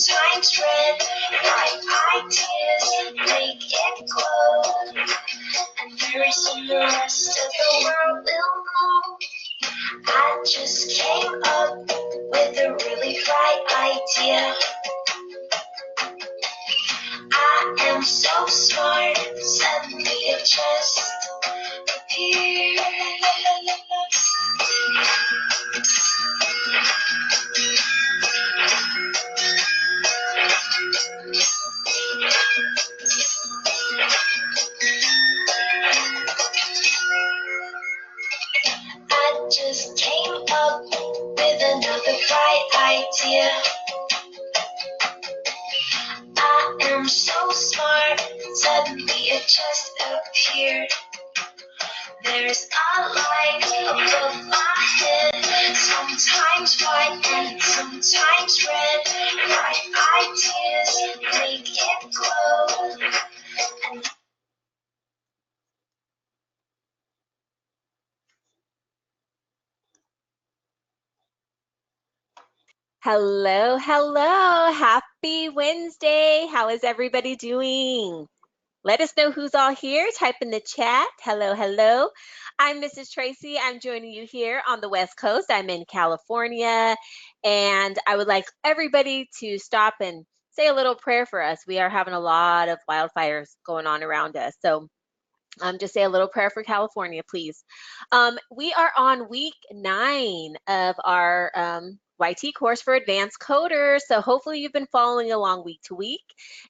sometimes red. Bright ideas make it glow, and very soon the rest of the world will know. I just came up with a really bright idea. I am so smart, suddenly it just appeared. I just came up with another bright idea. I am so smart, suddenly it just appeared. There's a light above my head, sometimes white and sometimes red. Bright ideas make it glow. And hello, hello. Happy Wednesday. How is everybody doing? Let us know who's all here. Type in the chat. Hello, hello. I'm Mrs. Tracy. I'm joining you here on the West Coast. I'm in California, and I would like everybody to stop and say a little prayer for us. We are having a lot of wildfires going on around us. So just say a little prayer for California, please. We are on week 9 of our YT course for advanced coders. So hopefully you've been following along week to week.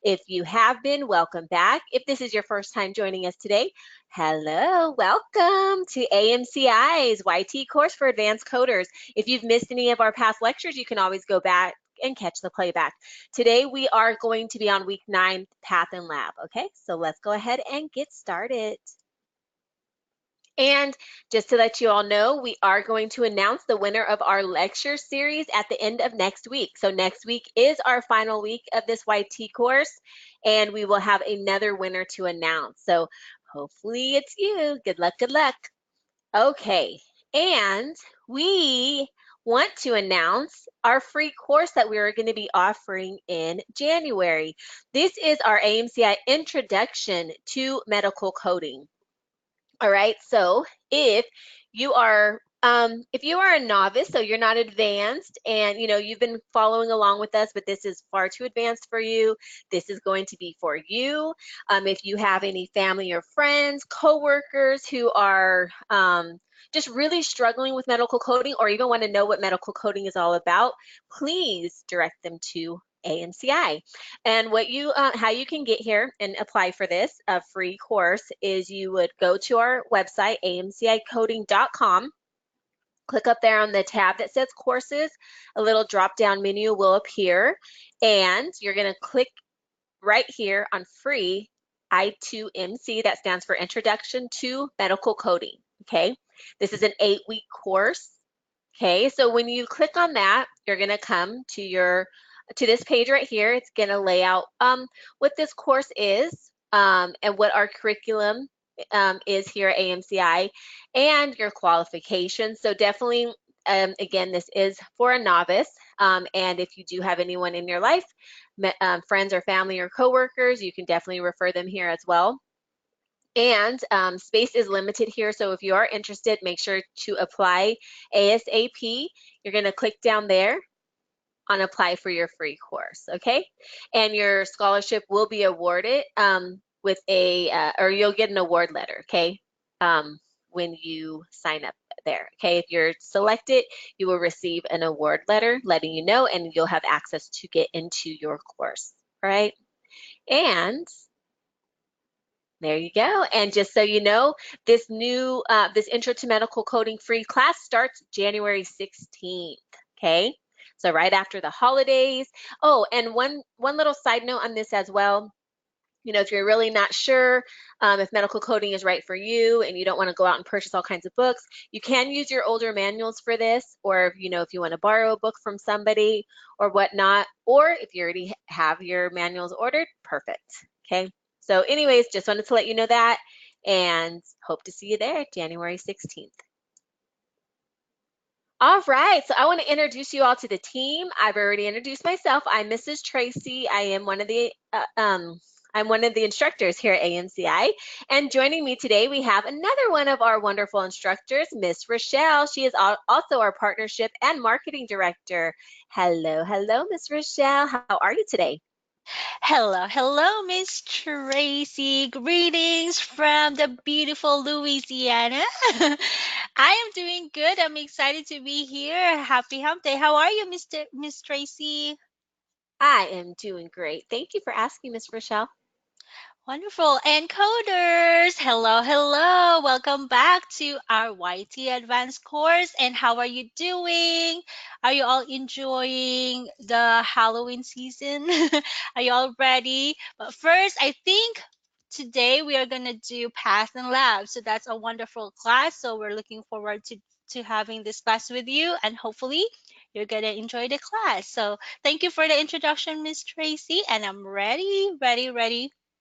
If you have been, welcome back. If this is your first time joining us today, hello, welcome to AMCI's YT course for advanced coders. If you've missed any of our past lectures, you can always go back and catch the playback. Today we are going to be on week 9, Path and Lab. Okay, so let's go ahead and get started. And just to let you all know, we are going to announce the winner of our lecture series at the end of next week. So next week is our final week of this YT course, and we will have another winner to announce. So hopefully it's you. Good luck, good luck. Okay, and we want to announce our free course that we are going to be offering in January. This is our AMCI Introduction to Medical Coding. All right, so if you are a novice, so you're not advanced, and you've been following along with us, but this is far too advanced for you, this is going to be for you. If you have any family or friends, coworkers who are just really struggling with medical coding, or even want to know what medical coding is all about, please direct them to AMCI. And how you can get here and apply for this free course is you would go to our website, amcicoding.com. Click up there on the tab that says courses. A little drop-down menu will appear, and you're going to click right here on free I2MC. That stands for Introduction to Medical Coding. Okay, this is an 8-week course. Okay, so when you click on that, you're going to come to this page right here. It's going to lay out what this course is and what our curriculum is here at AMCI and your qualifications. So definitely, again, this is for a novice. And if you do have anyone in your life, friends or family or coworkers, you can definitely refer them here as well. And space is limited here, so if you are interested, make sure to apply ASAP. You're going to click down there on apply for your free course, okay? And your scholarship will be awarded with or you'll get an award letter, okay? When you sign up there, okay? If you're selected, you will receive an award letter letting you know, and you'll have access to get into your course, all right? And there you go. And just so you know, this Intro to Medical Coding free class starts January 16th, okay? So right after the holidays. Oh, and one little side note on this as well. If you're really not sure if medical coding is right for you and you don't want to go out and purchase all kinds of books, you can use your older manuals for this, or if you want to borrow a book from somebody or whatnot, or if you already have your manuals ordered, perfect, okay? So anyways, just wanted to let you know that, and hope to see you there January 16th. All right, so I want to introduce you all to the team. I've already introduced myself. I'm Mrs. Tracy. I'm one of the instructors here at AMCI. And joining me today, we have another one of our wonderful instructors, Miss Rochelle. She is also our partnership and marketing director. Hello, hello, Miss Rochelle. How are you today? Hello, hello, Miss Tracy. Greetings from the beautiful Louisiana. I am doing good. I'm excited to be here. Happy Hump Day. How are you, Miss Tracy? I am doing great. Thank you for asking, Miss Rochelle. Wonderful. And coders, hello, hello. Welcome back to our YT Advanced course. And how are you doing? Are you all enjoying the Halloween season? Are you all ready? But first, I think today we are going to do Path and Lab. So that's a wonderful class. So we're looking forward to having this class with you. And hopefully you're going to enjoy the class. So thank you for the introduction, Miss Tracy. And I'm ready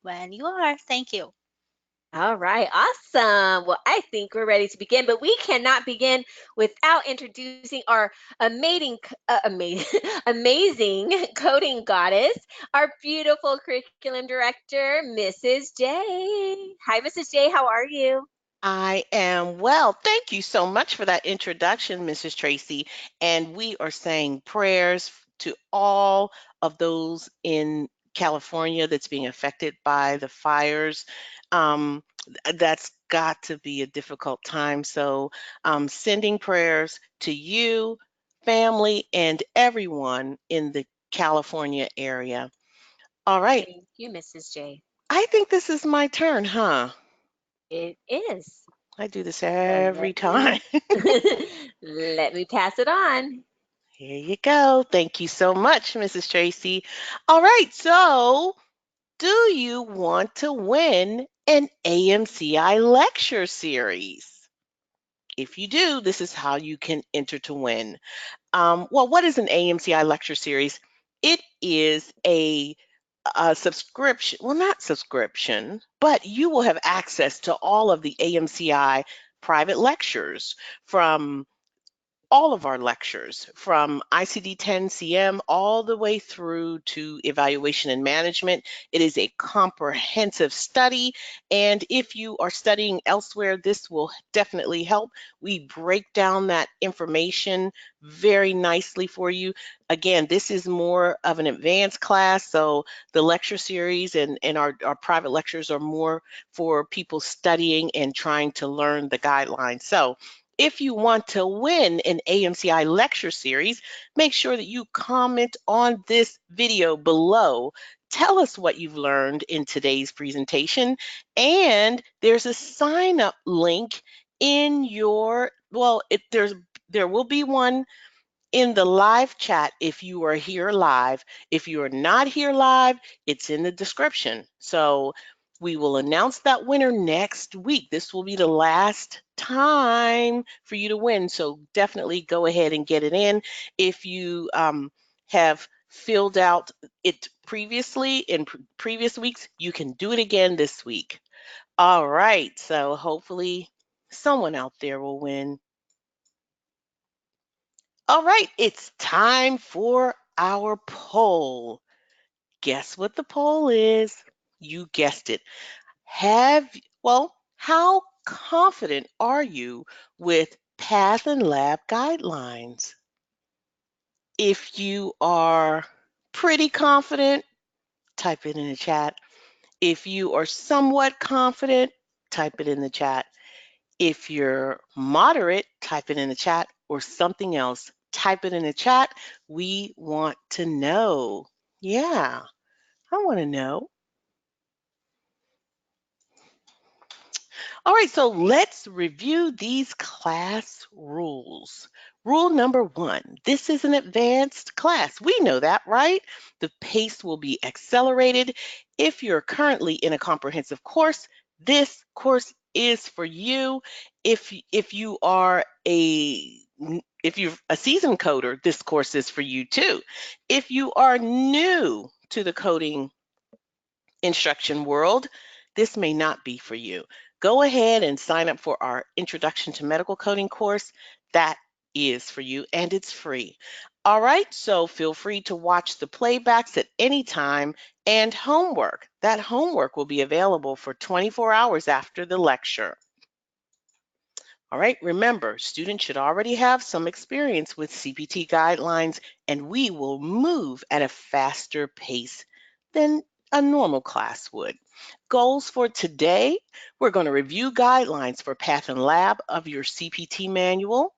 when you are. Thank you. All right, awesome. Well, I think we're ready to begin, but we cannot begin without introducing our amazing coding goddess, our beautiful curriculum director, Mrs. J. Hi, Mrs. J. How are you? I am well. Thank you so much for that introduction, Mrs. Tracy. And we are saying prayers to all of those in California that's being affected by the fires. That's got to be a difficult time. So, sending prayers to you, family, and everyone in the California area. All right. Thank you, Mrs. J. I think this is my turn, huh? It is. I do this So every let time. me let me pass it on. Here you go. Thank you so much, Mrs. Tracy. All right, so do you want to win an AMCI lecture series? If you do, this is how you can enter to win. Well, what is an AMCI lecture series? It is a subscription, well, not subscription, but you will have access to all of the AMCI private lectures from all of our lectures from ICD-10 CM all the way through to evaluation and management. It is a comprehensive study, and if you are studying elsewhere, this will definitely help. We break down that information very nicely for you. Again, this is more of an advanced class, so the lecture series and our private lectures are more for people studying and trying to learn the guidelines. So if you want to win an AMCI lecture series, make sure that you comment on this video below. Tell us what you've learned in today's presentation. And there's a sign up link in your, well, there will be one in the live chat if you are here live. If you are not here live, it's in the description. So we will announce that winner next week. This will be the last time for you to win. So definitely go ahead and get it in. If you have filled out it previously in previous weeks, you can do it again this week. All right. So hopefully someone out there will win. All right, it's time for our poll. Guess what the poll is? You guessed it. How confident are you with Path and Lab guidelines? If you are pretty confident, type it in the chat. If you are somewhat confident, type it in the chat. If you're moderate, type it in the chat, or something else, type it in the chat. We want to know. Yeah, I want to know. All right, so let's review these class rules. Rule number 1, this is an advanced class. We know that, right? The pace will be accelerated. If you're currently in a comprehensive course, this course is for you. If you are if you're a seasoned coder, this course is for you too. If you are new to the coding instruction world, this may not be for you. Go ahead and sign up for our Introduction to Medical Coding course. That is for you, and it's free. All right, so feel free to watch the playbacks at any time, and homework. That homework will be available for 24 hours after the lecture. All right, remember, students should already have some experience with CPT guidelines, and we will move at a faster pace than a normal class would. Goals for today, we're going to review guidelines for Path and Lab of your CPT manual.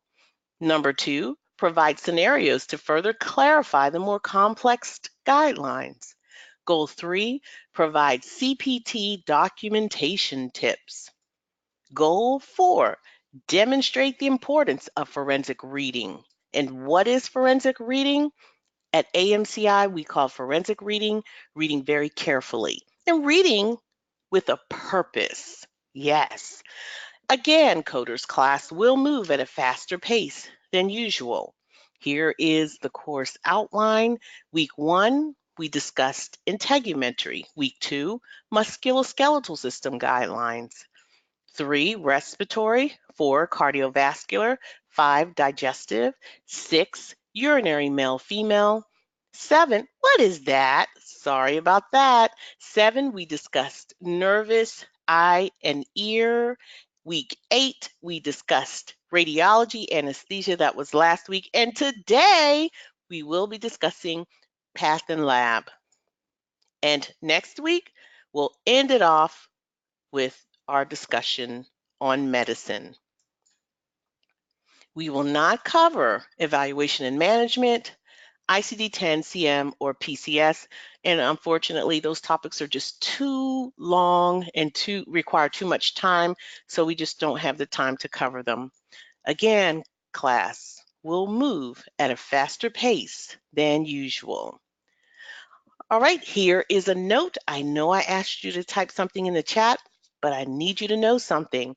Number 2, provide scenarios to further clarify the more complex guidelines. Goal 3, provide CPT documentation tips. Goal 4, demonstrate the importance of forensic reading. And what is forensic reading? At AMCI, we call forensic reading very carefully and reading with a purpose. Yes. Again, Coders class will move at a faster pace than usual. Here is the course outline. Week 1, we discussed integumentary. Week 2, musculoskeletal system guidelines. 3, respiratory. 4, cardiovascular. 5, digestive. 6, urinary male female. 7, what is that? Sorry about that. 7, we discussed nervous, eye, and ear. Week 8, we discussed radiology, anesthesia. That was last week. And today, we will be discussing Path and Lab. And next week, we'll end it off with our discussion on medicine. We will not cover evaluation and management, ICD-10, CM, or PCS, and unfortunately, those topics are just too long and require too much time, so we just don't have the time to cover them. Again, class, we'll move at a faster pace than usual. All right, here is a note. I know I asked you to type something in the chat, but I need you to know something.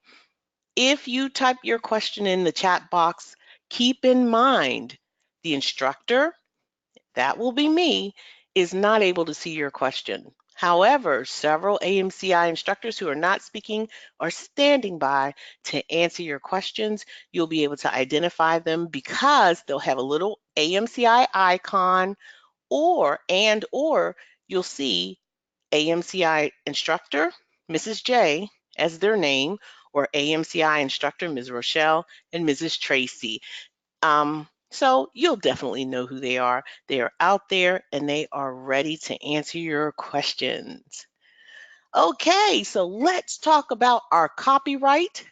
If you type your question in the chat box, keep in mind the instructor, that will be me, is not able to see your question. However, several AMCI instructors who are not speaking are standing by to answer your questions. You'll be able to identify them because they'll have a little AMCI icon or you'll see AMCI instructor, Mrs. J, as their name, or AMCI instructor, Ms. Rochelle, and Mrs. Tracy. So you'll definitely know who they are. They are out there and they are ready to answer your questions. Okay, so let's talk about our copyright.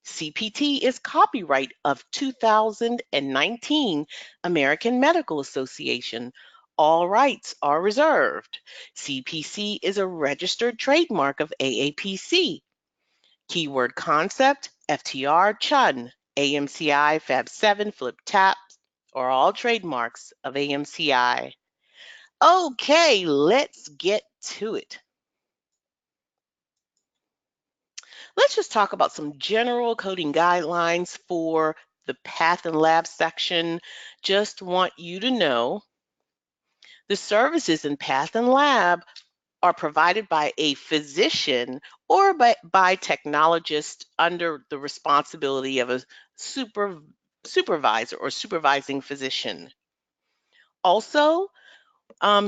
CPT is copyright of 2019 American Medical Association. All rights are reserved. CPC is a registered trademark of AAPC. Keyword concept, FTR, Chun, AMCI, Fab 7, Flip Tap are all trademarks of AMCI. Okay, let's get to it. Let's just talk about some general coding guidelines for the Path and Lab section. Just want you to know the services in Path and Lab are provided by a physician or by technologists under the responsibility of a supervisor or supervising physician. Also,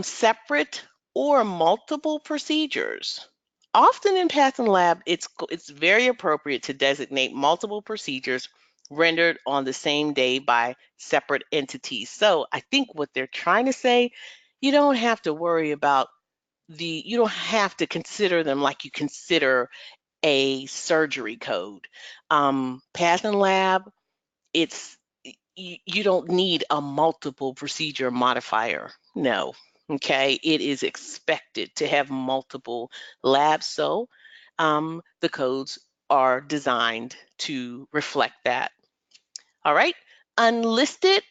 separate or multiple procedures. Often in Path and Lab, it's very appropriate to designate multiple procedures rendered on the same day by separate entities. So I think what they're trying to say, you don't have to worry about you don't have to consider them like you consider a surgery code. Path and Lab, you don't need a multiple procedure modifier. No. Okay, it is expected to have multiple labs, so the codes are designed to reflect that. All right, unlisted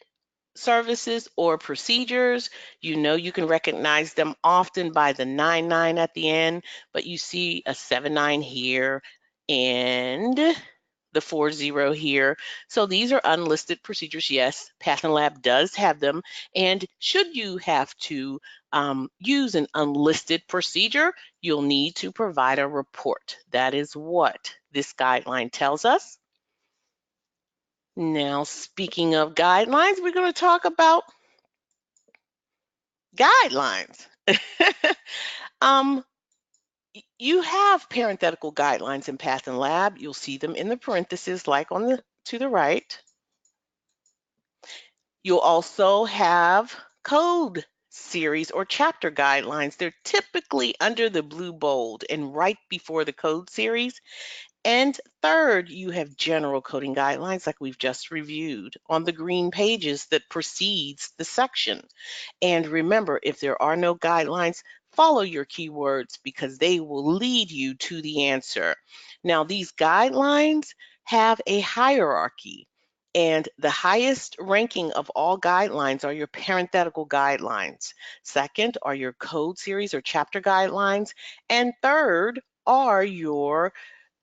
services or procedures, you know you can recognize them often by the 99 at the end, but you see a 79 here and the 40 here. So these are unlisted procedures. Yes, Path and Lab does have them. And should you have to use an unlisted procedure, you'll need to provide a report. That is what this guideline tells us. Now, speaking of guidelines, we're going to talk about guidelines. um, you have parenthetical guidelines in Path and Lab. You'll see them in the parentheses, like on the to the right. You'll also have code series or chapter guidelines. They're typically under the blue bold and right before the code series. And third, you have general coding guidelines like we've just reviewed on the green pages that precedes the section. And remember, if there are no guidelines, follow your keywords because they will lead you to the answer. Now, these guidelines have a hierarchy, and the highest ranking of all guidelines are your parenthetical guidelines. Second are your code series or chapter guidelines. And third are your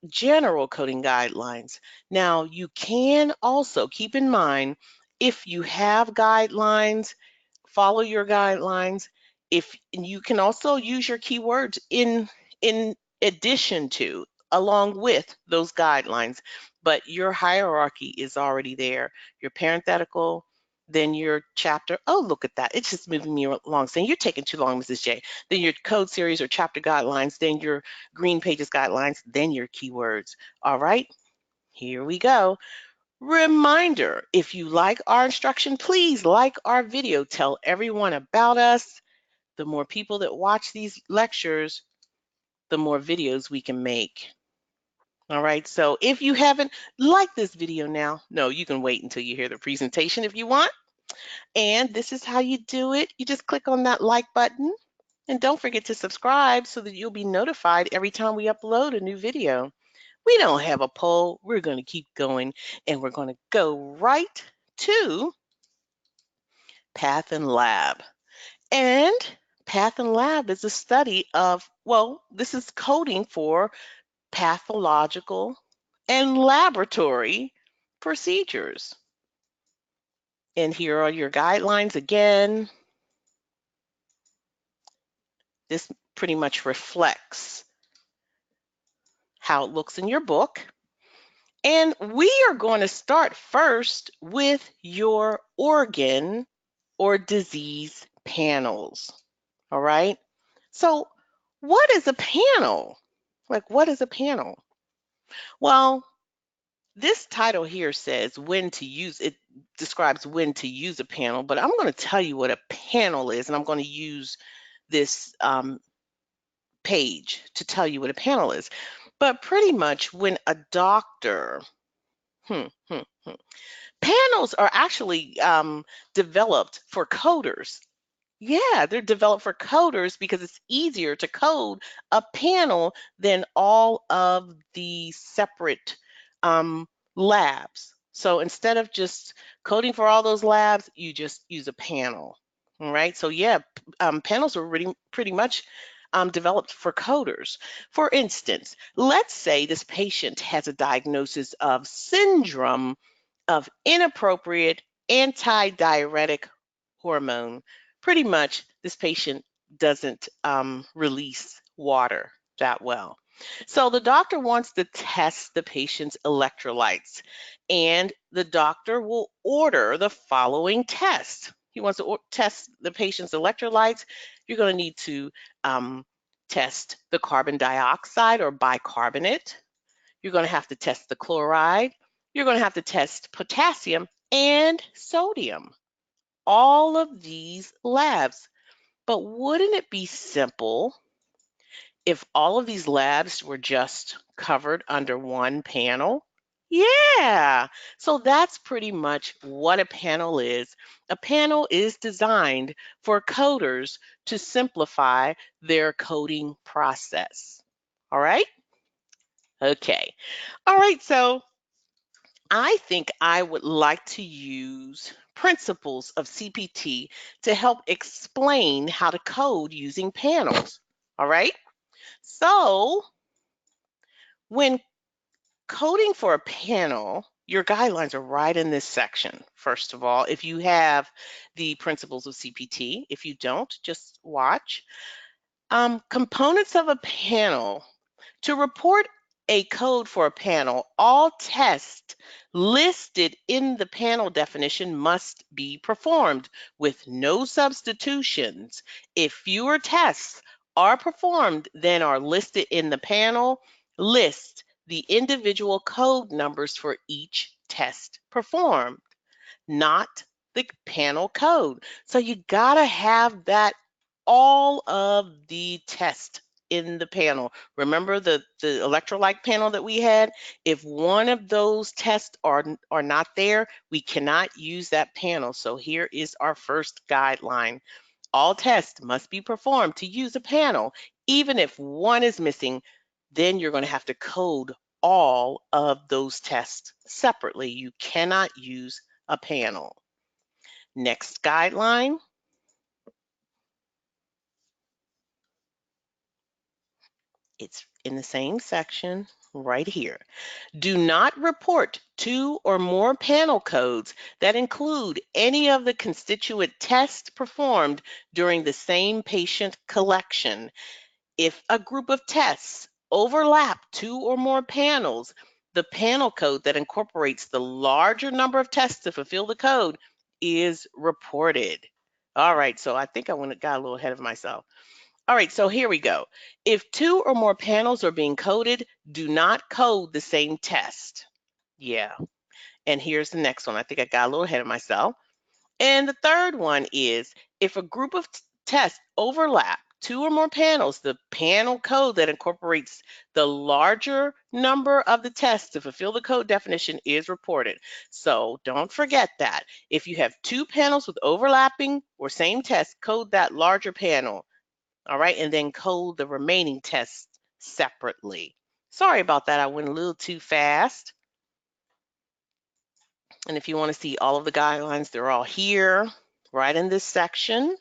general coding guidelines. Now, you can also keep in mind if you have guidelines, follow your guidelines. If you can also use your keywords in addition to, along with those guidelines, but your hierarchy is already there. Your parenthetical, then your chapter. Oh, look at that. It's just moving me along saying you're taking too long, Mrs. J. Then your code series or chapter guidelines, then your green pages guidelines, then your keywords. All right, here we go. Reminder, if you like our instruction, please like our video. Tell everyone about us. The more people that watch these lectures, the more videos we can make. All right, so if you haven't liked this video now, no, you can wait until you hear the presentation if you want. And this is how you do it. You just click on that like button. And don't forget to subscribe so that you'll be notified every time we upload a new video. We don't have a poll. We're going to keep going, and we're going to go right to Path and Lab. And Path and Lab is a study of, well, this is coding for pathological and laboratory procedures. And here are your guidelines again. This pretty much reflects how it looks in your book. And we are going to start first with your organ or disease panels. All right. So what is a panel? Like, what is a panel? Well, this title here says when to use, it describes when to use a panel, but I'm going to tell you what a panel is, and I'm going to use this page to tell you what a panel is. But pretty much when a doctor, panels are actually developed for coders. Yeah, they're developed for coders because it's easier to code a panel than all of the separate labs. So instead of just coding for all those labs, you just use a panel. All right. So yeah, panels are pretty much developed for coders. For instance, let's say this patient has a diagnosis of syndrome of inappropriate antidiuretic hormone. Pretty much, this patient doesn't release water that well. So the doctor wants to test the patient's electrolytes, and the doctor will order the following test. He wants to test the patient's electrolytes. You're going to need to test the carbon dioxide or bicarbonate. You're going to have to test the chloride. You're going to have to test potassium and sodium. All of these labs. But wouldn't it be simple if all of these labs were just covered under one panel? Yeah, so that's pretty much what a panel is. A panel is designed for coders to simplify their coding process. All right? Okay. All right, so I think I would like to use principles of CPT to help explain how to code using panels. All right. So when coding for a panel, your guidelines are right in this section. First of all, if you have the principles of CPT, if you don't, just watch. Components of a panel. To report a code for a panel, all tests listed in the panel definition must be performed with no substitutions. If fewer tests are performed than are listed in the panel, list the individual code numbers for each test performed, not the panel code. So you gotta have that all of the tests in the panel. Remember the electrolyte panel that we had? If one of those tests are not there, we cannot use that panel. So here is our first guideline. All tests must be performed to use a panel. Even if one is missing, then you're going to have to code all of those tests separately. You cannot use a panel. Next guideline. It's in the same section right here. Do not report 2 or more panel codes that include any of the constituent tests performed during the same patient collection. If a group of tests overlap 2 or more panels, the panel code that incorporates the larger number of tests to fulfill the code is reported. All right, so I think I got a little ahead of myself. All right, so here we go. If 2 or more panels are being coded, do not code the same test. Yeah, and here's the next one. I think I got a little ahead of myself. And the third one is if a group of tests overlap 2 or more panels, the panel code that incorporates the larger number of the tests to fulfill the code definition is reported. So don't forget that. If you have 2 panels with overlapping or same tests, code that larger panel. All right, and then code the remaining tests separately. Sorry about that, I went a little too fast. And if you want to see all of the guidelines, they're all here, right in this section.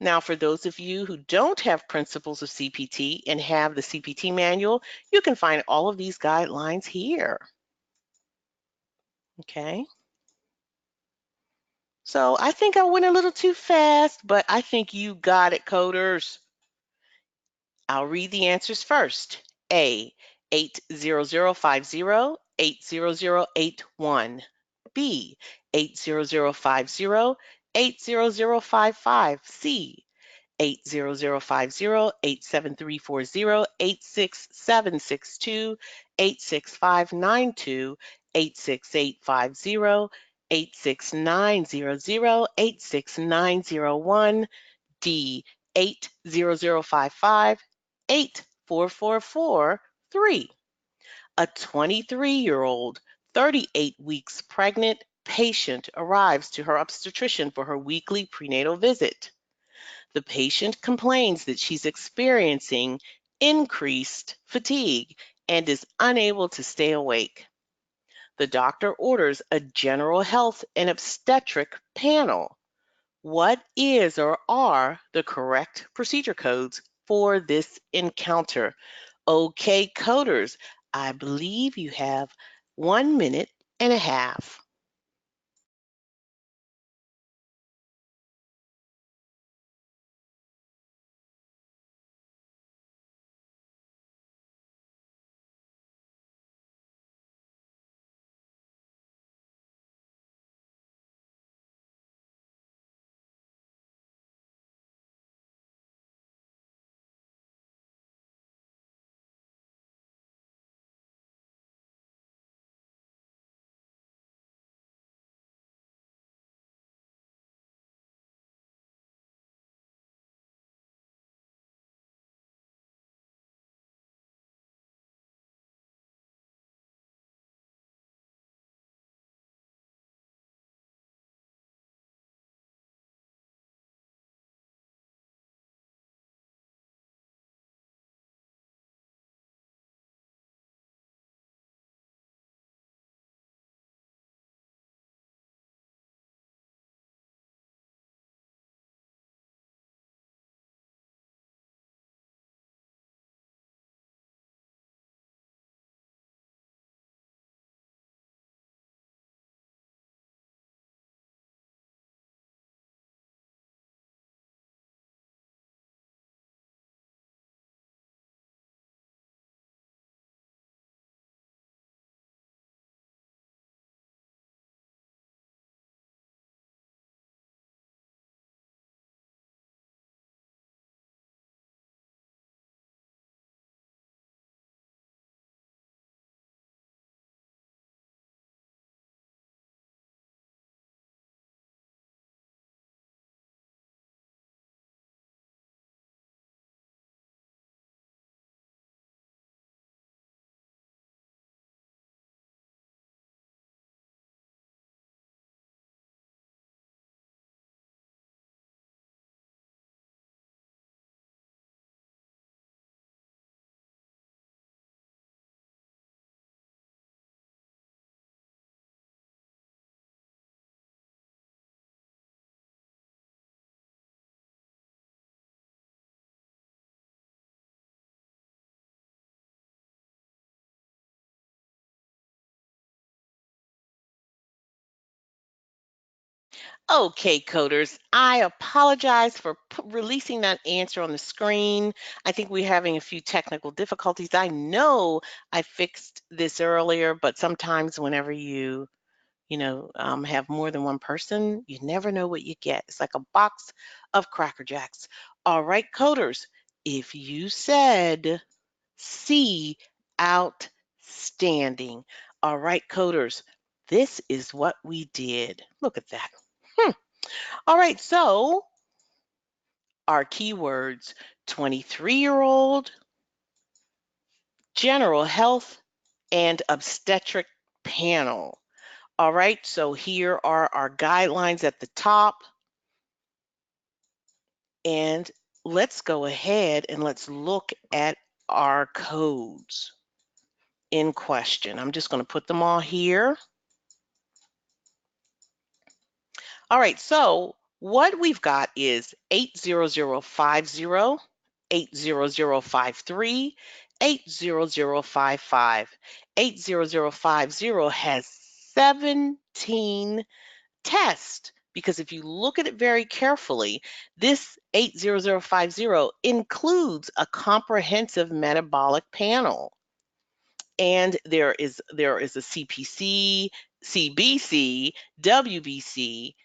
Now, for those of you who don't have principles of CPT and have the CPT manual, you can find all of these guidelines here. Okay. So I think I went a little too fast, but I think you got it, coders. I'll read the answers first. A, 80050, 80081. B, 80050, 80055. C, 80050, 87340, 86762, 86592, 86850, 86900, 86901. D, 80055, 84443. A 23-year-old, 38 weeks pregnant patient arrives to her obstetrician for her weekly prenatal visit. The patient complains that she's experiencing increased fatigue and is unable to stay awake. The doctor orders a general health and obstetric panel. What is or are the correct procedure codes for this encounter? Okay, coders, I believe you have 1 minute and a half. Okay, coders, I apologize for releasing that answer on the screen. I think we're having a few technical difficulties. I know I fixed this earlier, but sometimes whenever you have more than one person, you never know what you get. It's like a box of Cracker Jacks. All right, coders, if you said C, outstanding. All right, coders, this is what we did. Look at that. All right, so our keywords: 23-year-old, general health, and obstetric panel. All right, so here are our guidelines at the top. And let's go ahead and let's look at our codes in question. I'm just going to put them all here. All right, so what we've got is 80050, 80053, 80055. 80050 has 17 tests, because if you look at it very carefully, this 80050 includes a comprehensive metabolic panel. And there is a CPC, CBC, WBC,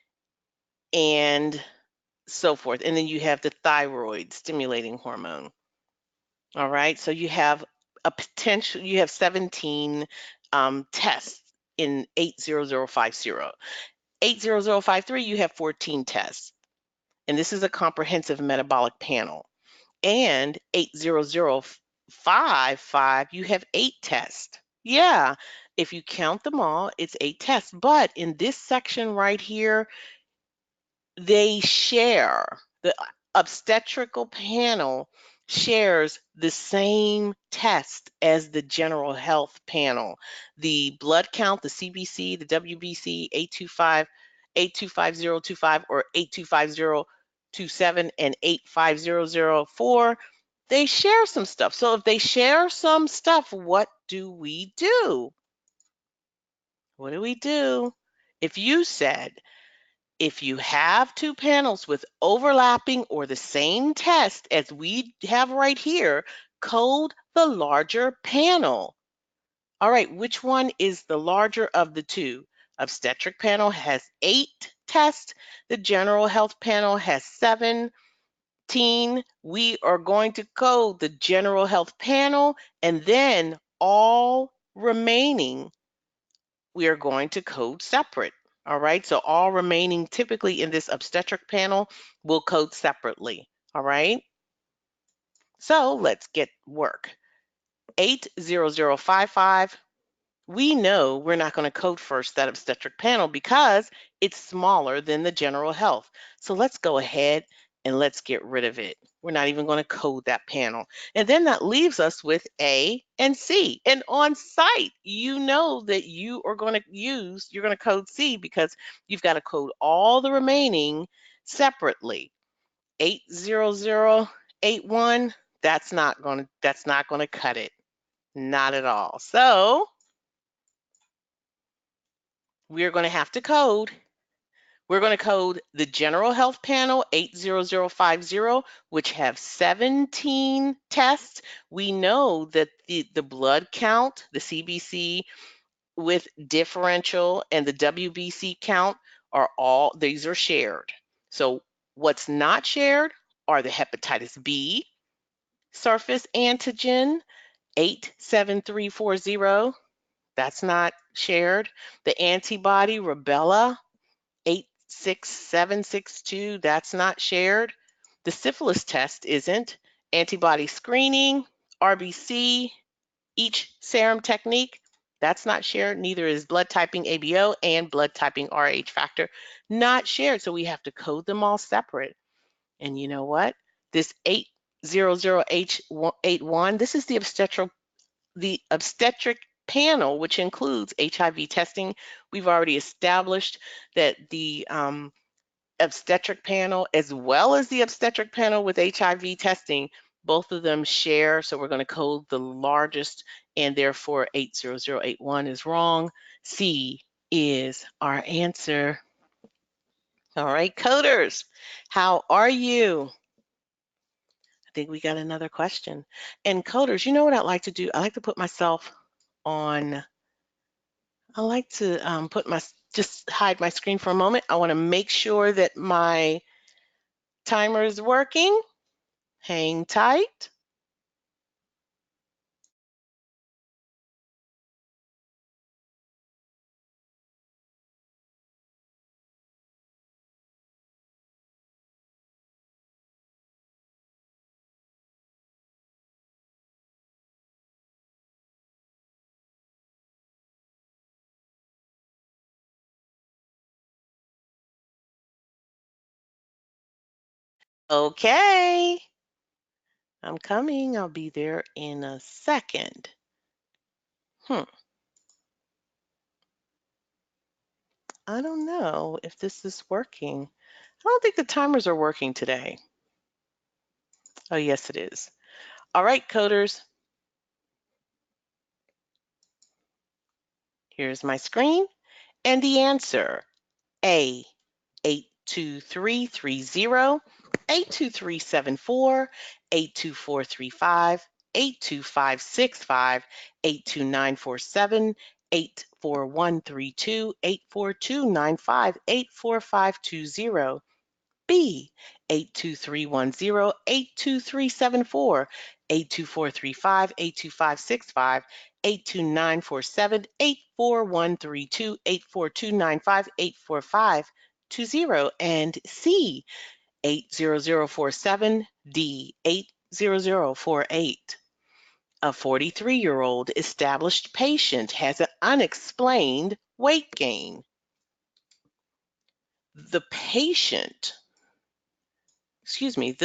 and so forth. And then you have the thyroid stimulating hormone. All right, so you have 17 tests in 80050. 80053, you have 14 tests. And this is a comprehensive metabolic panel. And 80055, you have 8 tests. Yeah, if you count them all, it's 8 tests. But in this section right here, they share, the obstetrical panel shares the same test as the general health panel. The blood count, the CBC, the WBC, 825025 or 825027 and 85004, they share some stuff. So if they share some stuff, what do we do? What do we do? If you said, if you have 2 panels with overlapping or the same test as we have right here, code the larger panel. All right, which one is the larger of the 2? Obstetric panel has 8 tests. The general health panel has 17. We are going to code the general health panel, and then all remaining we are going to code separate. All right, so all remaining typically in this obstetric panel will code separately. All right, so let's get work. 80055, we know we're not going to code first that obstetric panel because it's smaller than the general health. So let's go ahead and let's get rid of it. We're not even going to code that panel. And then that leaves us with A and C. And on site, you know that you're going to code C because you've got to code all the remaining separately. 80081, that's not going to cut it. Not at all. So we're going to have to code. We're going to code the general health panel 80050, which have 17 tests. We know that the blood count, the CBC with differential, and the WBC count these are shared. So what's not shared are the hepatitis B surface antigen 87340. That's not shared. The antibody rubella 86762, that's not shared. The syphilis test isn't. Antibody screening, RBC, each serum technique, that's not shared. Neither is blood typing ABO and blood typing Rh factor, not shared. So we have to code them all separate. And you know what? This 800H81, this is the obstetric panel, which includes HIV testing. We've already established that the obstetric panel, as well as the obstetric panel with HIV testing, both of them share. So we're going to code the largest, and therefore 80081 is wrong. C is our answer. All right, coders, how are you? I think we got another question. And coders, you know what I'd like to do? I like to put myself on, I like to just hide my screen for a moment. I want to make sure that my timer is working. Hang tight. Okay, I'm coming. I'll be there in a second. I don't know if this is working. I don't think the timers are working today. Oh, yes, it is. All right, coders. Here's my screen and the answer. A, 82330, 82374, 82435, 82565, 82947, 84132, 84295, 84520. B, 82310, 82374, 82435, 82565, 82947, 84132, 84295, 84520, and C, 80047, D, 80048. A 43-year-old established patient has an unexplained weight gain. The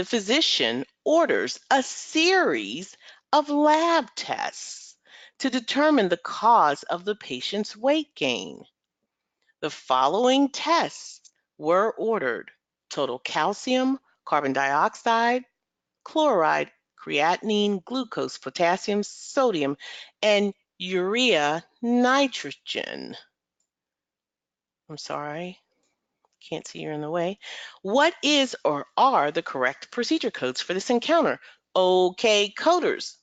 physician orders a series of lab tests to determine the cause of the patient's weight gain. The following tests were ordered: total calcium, carbon dioxide, chloride, creatinine, glucose, potassium, sodium, and urea nitrogen. I'm sorry. Can't see you're in the way. What is or are the correct procedure codes for this encounter? Okay, coders,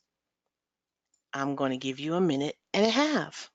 I'm going to give you a minute and a half.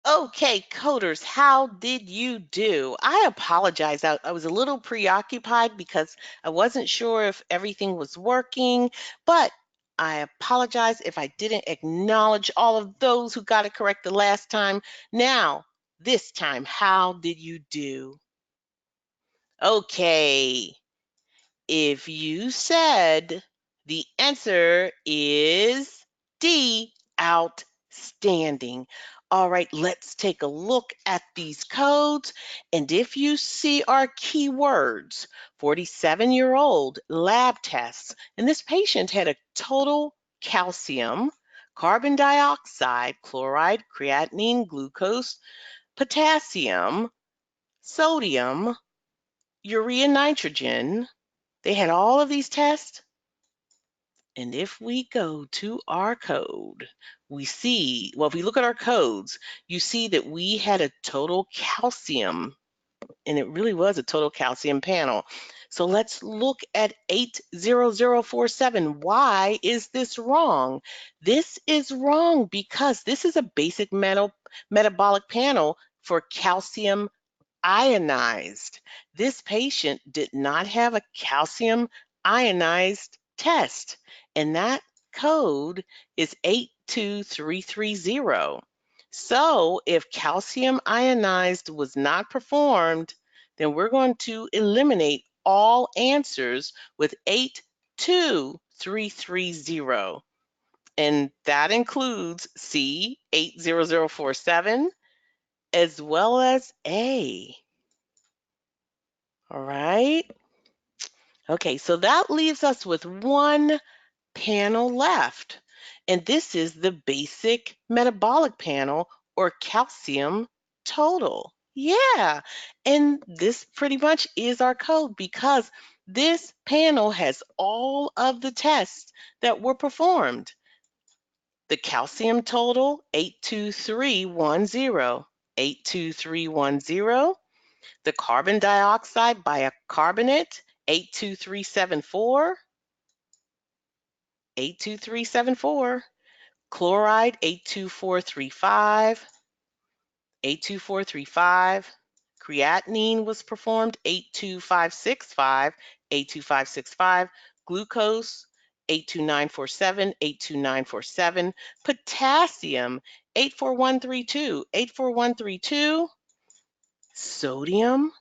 Okay, coders, how did you do? I apologize. I was a little preoccupied because I wasn't sure if everything was working, but I apologize if I didn't acknowledge all of those who got it correct the last time. Now, this time, how did you do? Okay, if you said the answer is D, outstanding. All right, let's take a look at these codes. And if you see our keywords, 47-year-old lab tests, and this patient had a total calcium, carbon dioxide, chloride, creatinine, glucose, potassium, sodium, urea, nitrogen. They had all of these tests. And if we go to our code, we see, well, if we look at our codes, you see that we had a total calcium, and it really was a total calcium panel. So let's look at 80047. Why is this wrong? This is wrong because this is a basic metabolic panel for calcium ionized. This patient did not have a calcium ionized test, and that code is 82330. So if calcium ionized was not performed, then we're going to eliminate all answers with 82330. And that includes C, 80047, as well as A. All right. Okay, so that leaves us with one panel left. And this is the basic metabolic panel or calcium total. Yeah. And this pretty much is our code because this panel has all of the tests that were performed. The calcium total, 82310. 82310. The carbon dioxide bicarbonate, 82374. 82374. Chloride, 82435. 82435. Creatinine was performed, 82565. 82565. Glucose, 82947. 82947. Potassium, 84132. 84132. Sodium,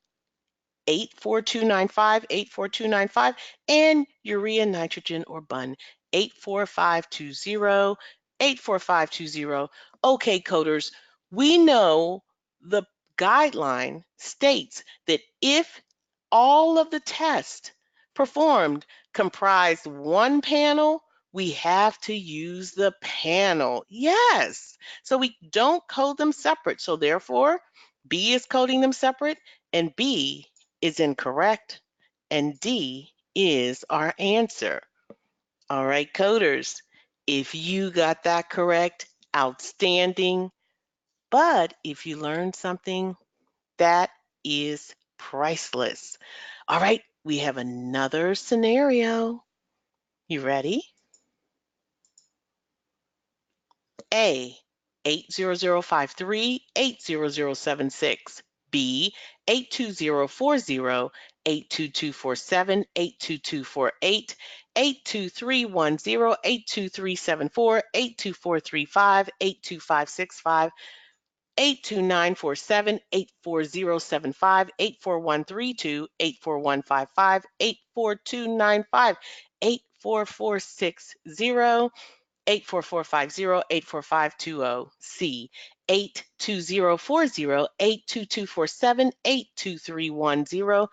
84295. 84295. And urea, nitrogen, or bun, 84520. 84520. Okay, coders, we know the guideline states that if all of the tests performed comprise one panel, we have to use the panel. Yes. So we don't code them separate. So therefore, B is coding them separate, and B is incorrect, and D is our answer. All right, coders, if you got that correct, outstanding. But if you learned something, that is priceless. All right, we have another scenario. You ready? A, 80053, 80076. B, 82040, 82247, 82248, 82310, 82374, 82435, 82565, 82947, 84075, 84132, 84155, 84295, 84460, 84450, 84520. C, 82040, 82247, 82310,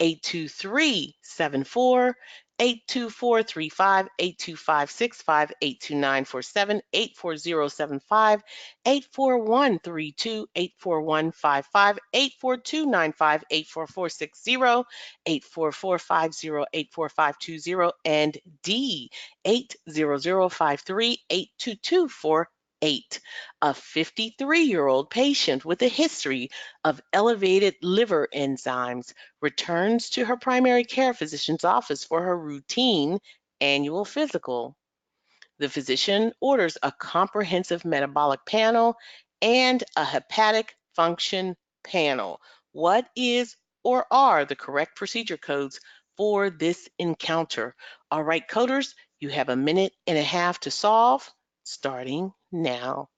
82374, 82435, 82565, 82947, 84075, 84132, 84155, 84295, 84460, 84450, 84520, and D, 80053, 82248. A 53-year-old patient with a history of elevated liver enzymes returns to her primary care physician's office for her routine annual physical. The physician orders a comprehensive metabolic panel and a hepatic function panel. What is or are the correct procedure codes for this encounter? All right, coders, you have a minute and a half to solve, starting now.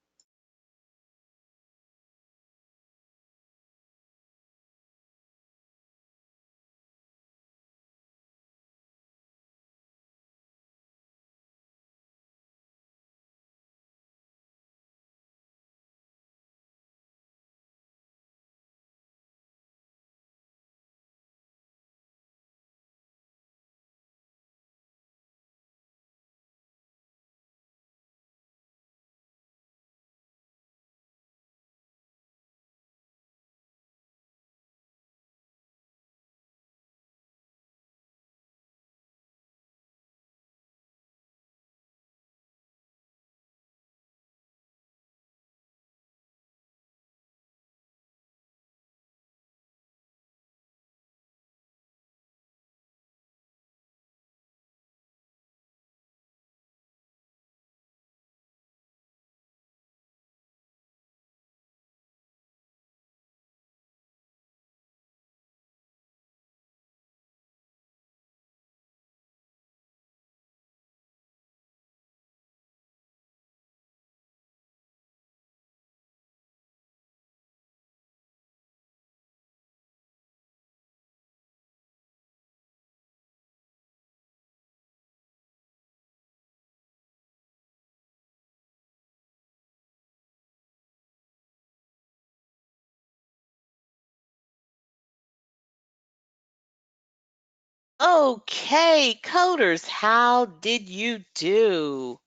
Okay, coders, how did you do?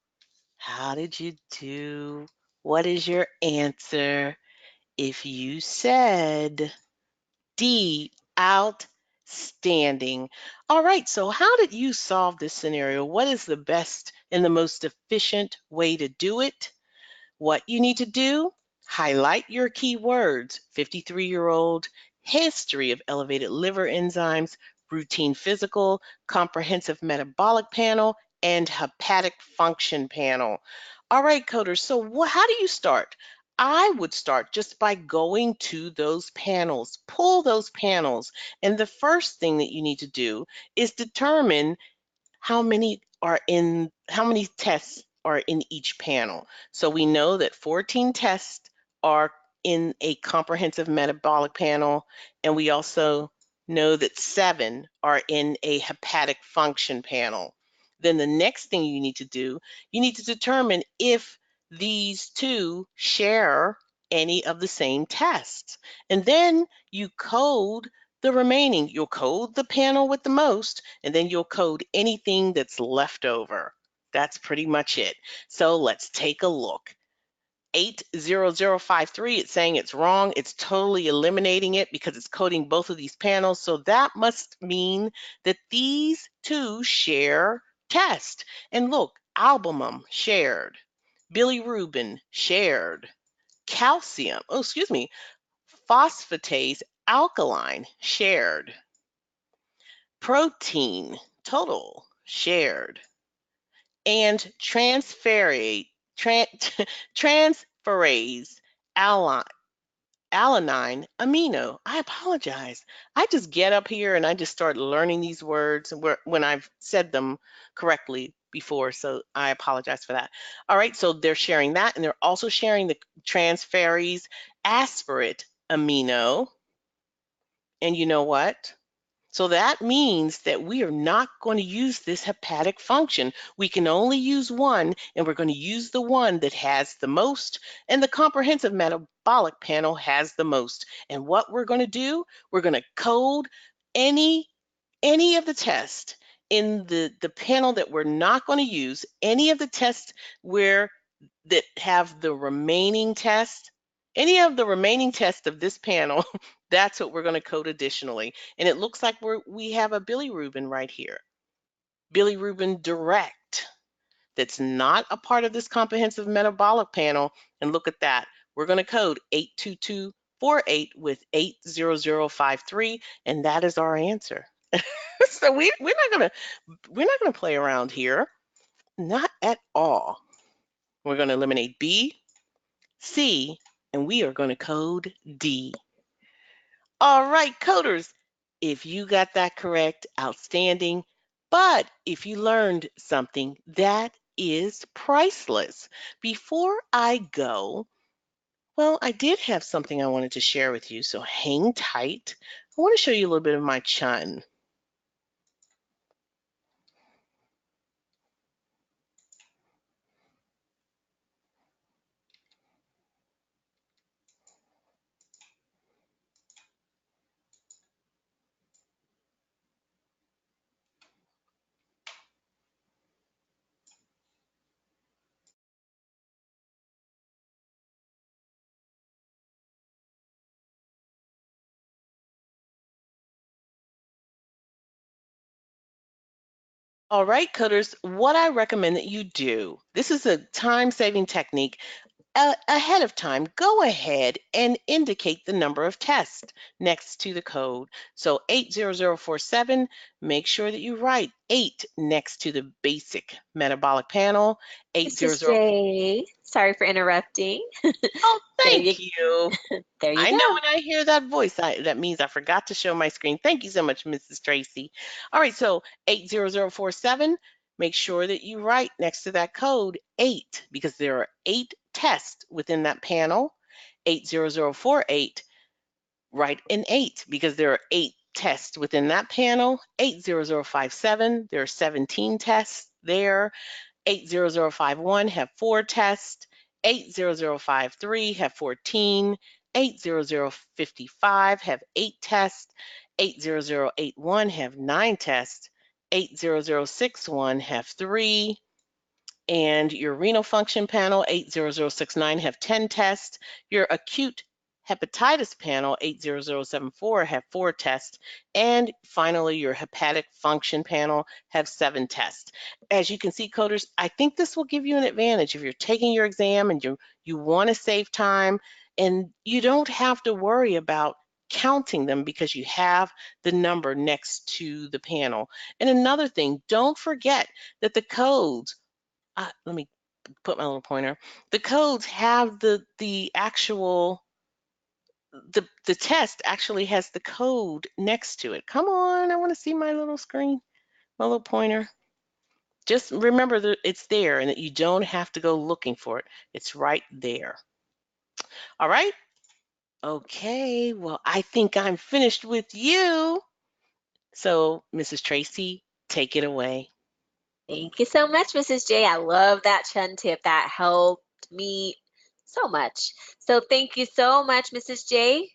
How did you do? What is your answer? If you said D, outstanding. All right, so how did you solve this scenario? What is the best and the most efficient way to do it? What you need to do, highlight your keywords: 53-year-old, history of elevated liver enzymes, routine physical, comprehensive metabolic panel, and hepatic function panel. All right, coders, so how do you start? I would start just by going to those panels, pull those panels, and the first thing that you need to do is determine how many tests are in each panel. So we know that 14 tests are in a comprehensive metabolic panel, and we also know that 7 are in a hepatic function panel. Then the next thing you need to do, you need to determine if these two share any of the same tests. And then you code the remaining. You'll code the panel with the most, and then you'll code anything that's left over. That's pretty much it. So let's take a look. 80053, it's saying it's wrong. It's totally eliminating it because it's coding both of these panels. So that must mean that these two share test. And look, albumin shared, bilirubin shared, calcium, phosphatase alkaline shared, protein total shared, and transferase alanine alanine amino. I apologize. I just get up here and I just start learning these words when I've said them correctly before, so I apologize for that. All right, so they're sharing that, and they're also sharing the transferase aspartate amino. And you know what? So that means that we are not going to use this hepatic function. We can only use one, and we're going to use the one that has the most, and the comprehensive metabolic panel has the most. And what we're going to do, we're going to code any of the tests in the panel that we're not going to use, any of the tests that have the remaining test, any of the remaining tests of this panel, that's what we're going to code additionally. And it looks like we have a bilirubin right here. Bilirubin direct. That's not a part of this comprehensive metabolic panel. And look at that. We're going to code 82248 with 80053, and that is our answer. So we're not gonna play around here. Not at all. We're going to eliminate B, C, and we are going to code D. All right, coders, if you got that correct, outstanding. But if you learned something, that is priceless. Before I go, well, I did have something I wanted to share with you, so hang tight. I want to show you a little bit of my chun. All right, coders, what I recommend that you do, this is a time-saving technique. Ahead of time, go ahead and indicate the number of tests next to the code. So 80047, make sure that you write 8 next to the basic metabolic panel. Mrs. 800. J, sorry for interrupting. Oh, There you, thank you. there you I go. know when I hear that voice, that means I forgot to show my screen. Thank you so much, Mrs. Tracy. All right, so 80047, make sure that you write next to that code 8, because there are 8 tests within that panel. 80048, write an 8, because there are 8 tests within that panel. 80057, there are 17 tests there. 80051 have 4 tests, 80053 have 14, 80055 have 8 tests, 80081 have 9 tests. 80061 have 3. And your renal function panel, 80069, have 10 tests. Your acute hepatitis panel, 80074, have 4 tests. And finally, your hepatic function panel have 7 tests. As you can see, coders, I think this will give you an advantage if you're taking your exam and you want to save time, and you don't have to worry about counting them because you have the number next to the panel. And another thing, don't forget that the codes, let me put my little pointer. The codes have the actual, the test actually has the code next to it. Come on, I want to see my little screen, my little pointer. Just remember that it's there and that you don't have to go looking for it. It's right there. All right. Okay, well, I think I'm finished with you. So, Mrs. Tracy, take it away. Thank you so much, Mrs. J. I love that chun tip. That helped me so much. So thank you so much, Mrs. J,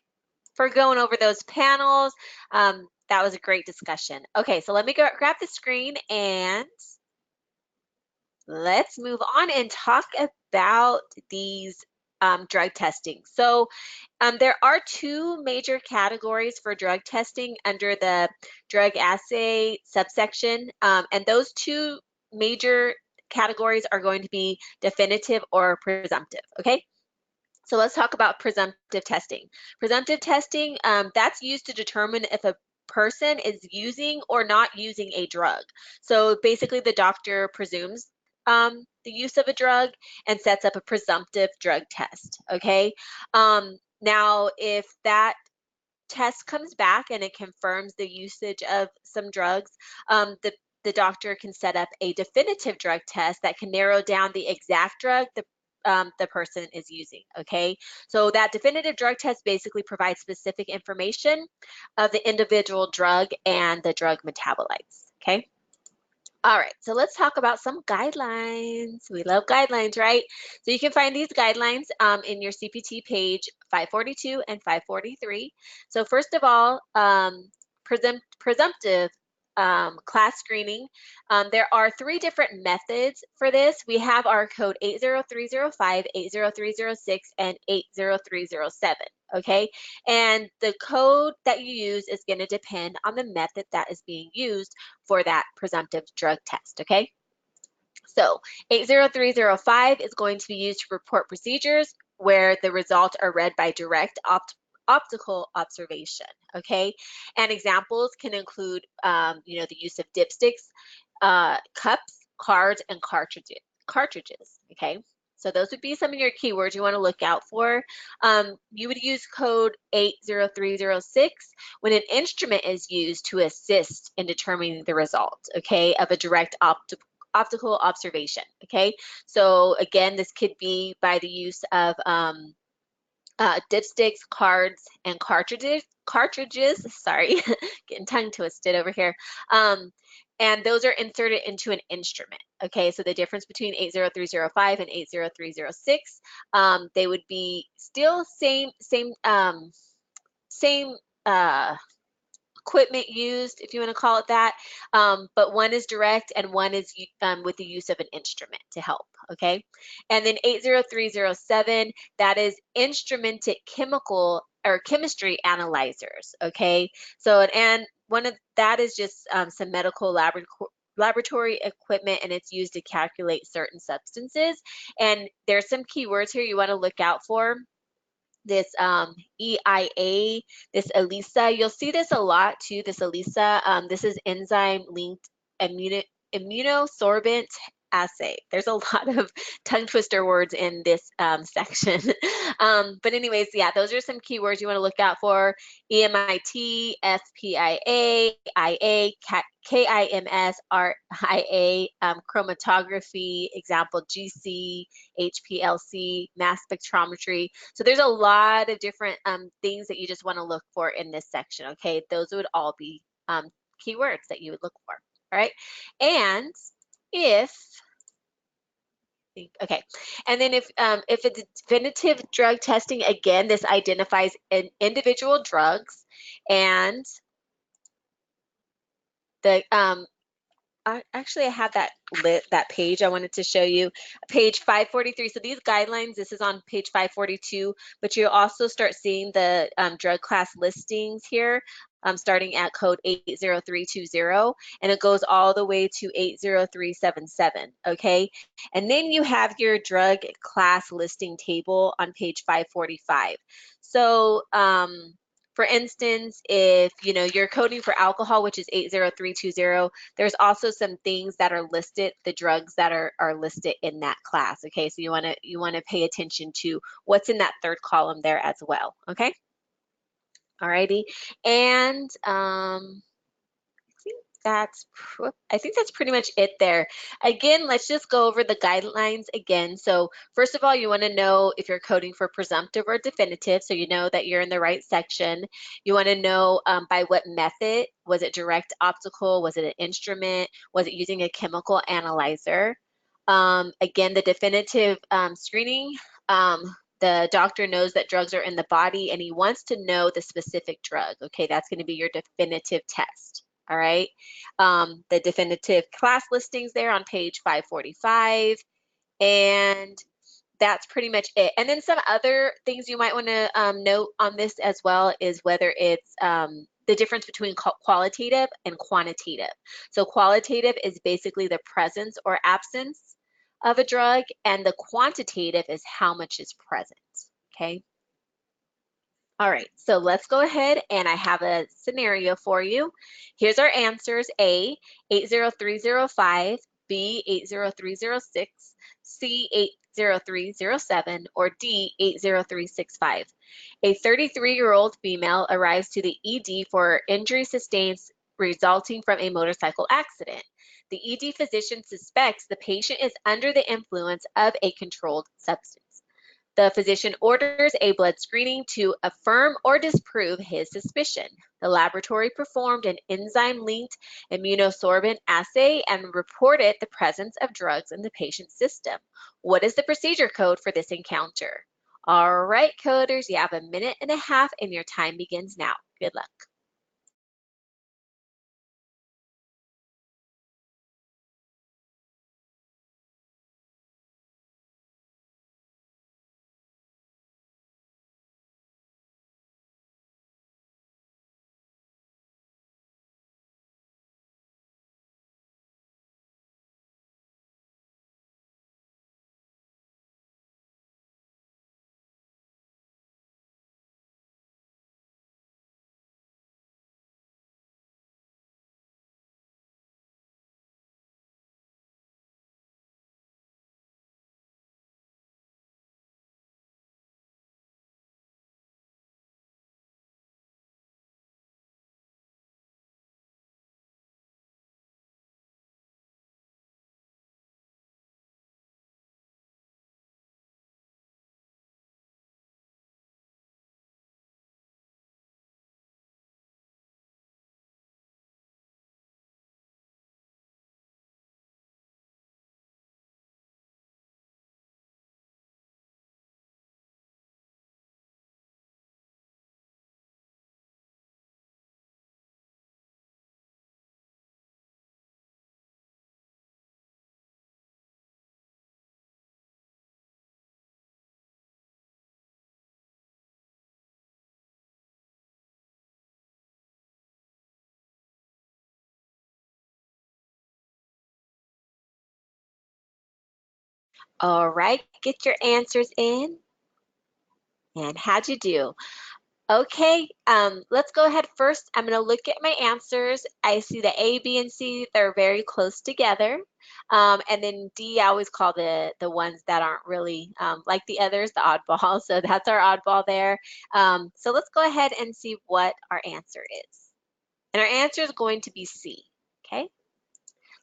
for going over those panels. That was a great discussion. Okay, so let me go grab the screen and let's move on and talk about these drug testing. So there are 2 major categories for drug testing under the drug assay subsection, and those 2 major categories are going to be definitive or presumptive, okay? So let's talk about presumptive testing. Presumptive testing, that's used to determine if a person is using or not using a drug. So basically the doctor presumes the use of a drug and sets up a presumptive drug test, okay? Now, if that test comes back and it confirms the usage of some drugs, the doctor can set up a definitive drug test that can narrow down the exact drug the person is using, okay? So that definitive drug test basically provides specific information of the individual drug and the drug metabolites, okay? All right, so let's talk about some guidelines. We love guidelines, right? So you can find these guidelines in your CPT page 542 and 543. So first of all, presumptive class screening. There are 3 different methods for this. We have our code 80305, 80306, and 80307, okay? And the code that you use is going to depend on the method that is being used for that presumptive drug test, okay? So 80305 is going to be used to report procedures where the results are read by direct optical observation, okay? And examples can include, the use of dipsticks, cups, cards, and cartridges, okay? So those would be some of your keywords you want to look out for. You would use code 80306 when an instrument is used to assist in determining the result, okay, of a direct optical observation, okay? So again, this could be by the use of dipsticks, cards, and cartridges, sorry, getting tongue twisted over here. And those are inserted into an instrument, okay? So the difference between 80305 and 80306, they would be still same equipment used, if you want to call it that, but one is direct and one is with the use of an instrument to help, okay? And then 80307, that is instrumented chemical or chemistry analyzers, okay? So, and one of that is just some medical laboratory equipment, and it's used to calculate certain substances. And there's some keywords here you want to look out for. This EIA, this ELISA, you'll see this a lot too, this ELISA. This is enzyme linked immunosorbent assay. There's a lot of tongue twister words in this section. But anyways, yeah, those are some keywords you want to look out for. EMIT, FPIA, IA, KIMS, RIA, chromatography, example GC, HPLC, mass spectrometry. So there's a lot of different things that you just want to look for in this section, okay? Those would all be keywords that you would look for, all right? And okay, and then if it's definitive drug testing, again, this identifies individual drugs, and The actually, I have that page I wanted to show you, page 543. So these guidelines, this is on page 542, but you'll also start seeing the drug class listings here, starting at code 80320, and it goes all the way to 80377, okay? And then you have your drug class listing table on page 545. So, for instance, if you're coding for alcohol, which is 80320, there's also some things that are listed, the drugs that are listed in that class. Okay, so you want to pay attention to what's in that third column there as well. Okay, alrighty, and I think that's pretty much it there. Again, let's just go over the guidelines again. So first of all, you want to know if you're coding for presumptive or definitive, so you know that you're in the right section. You want to know by what method. Was it direct optical? Was it an instrument? Was it using a chemical analyzer? Again, the definitive screening, the doctor knows that drugs are in the body and he wants to know the specific drug. Okay, that's going to be your definitive test. All right, the definitive class listings there on page 545, and that's pretty much it. And then some other things you might want to note on this as well is whether it's the difference between qualitative and quantitative. So qualitative is basically the presence or absence of a drug, and the quantitative is how much is present, okay? All right, so let's go ahead, and I have a scenario for you. Here's our answers: A, 80305, B, 80306, C, 80307, or D, 80365. A 33-year-old female arrives to the ED for injury sustained resulting from a motorcycle accident. The ED physician suspects the patient is under the influence of a controlled substance. The physician orders a blood screening to affirm or disprove his suspicion. The laboratory performed an enzyme-linked immunosorbent assay and reported the presence of drugs in the patient's system. What is the procedure code for this encounter? All right, coders, you have 1.5 minutes and your time begins now. Good luck. All right, get your answers in. And how'd you do? Okay, let's go ahead first. I'm going to look at my answers. I see the A, B, and C, they're very close together. And then D, I always call the ones that aren't really like the others, the oddball. So that's our oddball there. So let's go ahead and see what our answer is. And our answer is going to be C, okay?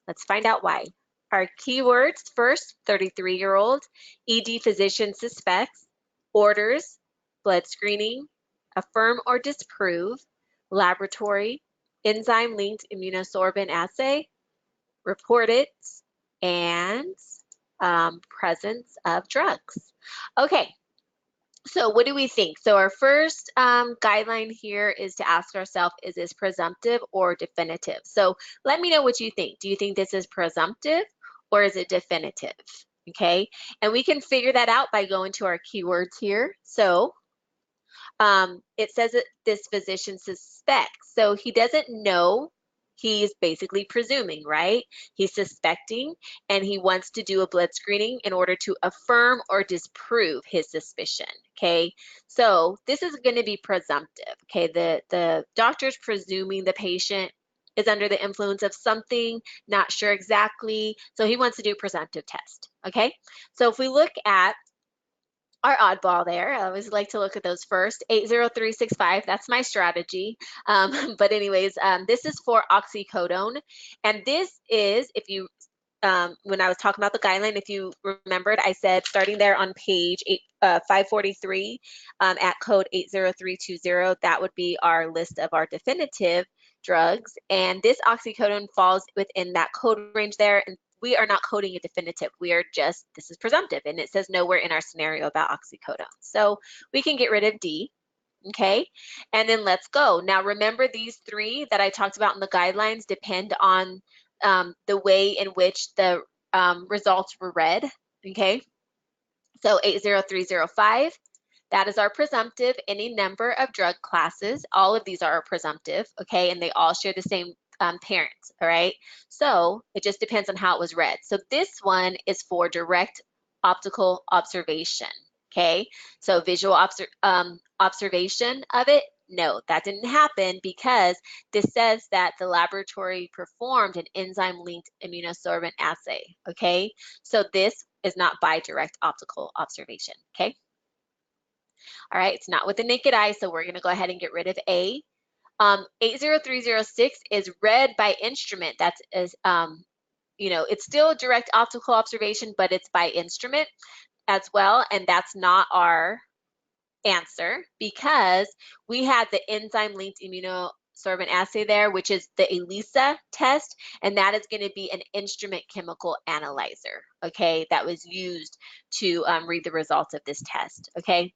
Let's find out why. Our keywords first: 33-year-old, ED physician suspects, orders, blood screening, affirm or disprove, laboratory, enzyme-linked immunosorbent assay, reported, and presence of drugs. Okay, So what do we think? So our first guideline here is to ask ourselves, is this presumptive or definitive? So let me know what you think. Do you think this is presumptive or is it definitive? Okay, and we can figure that out by going to our keywords here. So it says that this physician suspects. So he doesn't know. He's basically presuming, right? He's suspecting and he wants to do a blood screening in order to affirm or disprove his suspicion, okay? So this is going to be presumptive, okay? The doctor's presuming the patient is under the influence of something, not sure exactly. So he wants to do a presumptive test, okay? So if we look at our oddball there. I always like to look at those first. 80365, that's my strategy. But anyways, this is for oxycodone. And this is, if you, when I was talking about the guideline, if you remembered, I said starting there on page 543 at code 80320, that would be our list of our definitive drugs. And this oxycodone falls within that code range there. And we are not coding a definitive. We are just, this is presumptive, and it says nowhere in our scenario about oxycodone. So we can get rid of D, okay? And then let's go. Now remember, these three that I talked about in the guidelines depend on the way in which the results were read, okay? So 80305, that is our presumptive. Any number of drug classes, all of these are presumptive, okay? And they all share the same parents, all right? So it just depends on how it was read. So this one is for direct optical observation, okay? So visual observation of it, no, that didn't happen because this says that the laboratory performed an enzyme-linked immunosorbent assay, okay? So this is not by direct optical observation, okay? All right, it's not with the naked eye, so we're gonna go ahead and get rid of A. 80306 is read by instrument. That's it's still direct optical observation, but it's by instrument as well, and that's not our answer because we had the enzyme-linked immunosorbent assay there, which is the ELISA test, and that is going to be an instrument chemical analyzer, okay, that was used to read the results of this test, okay?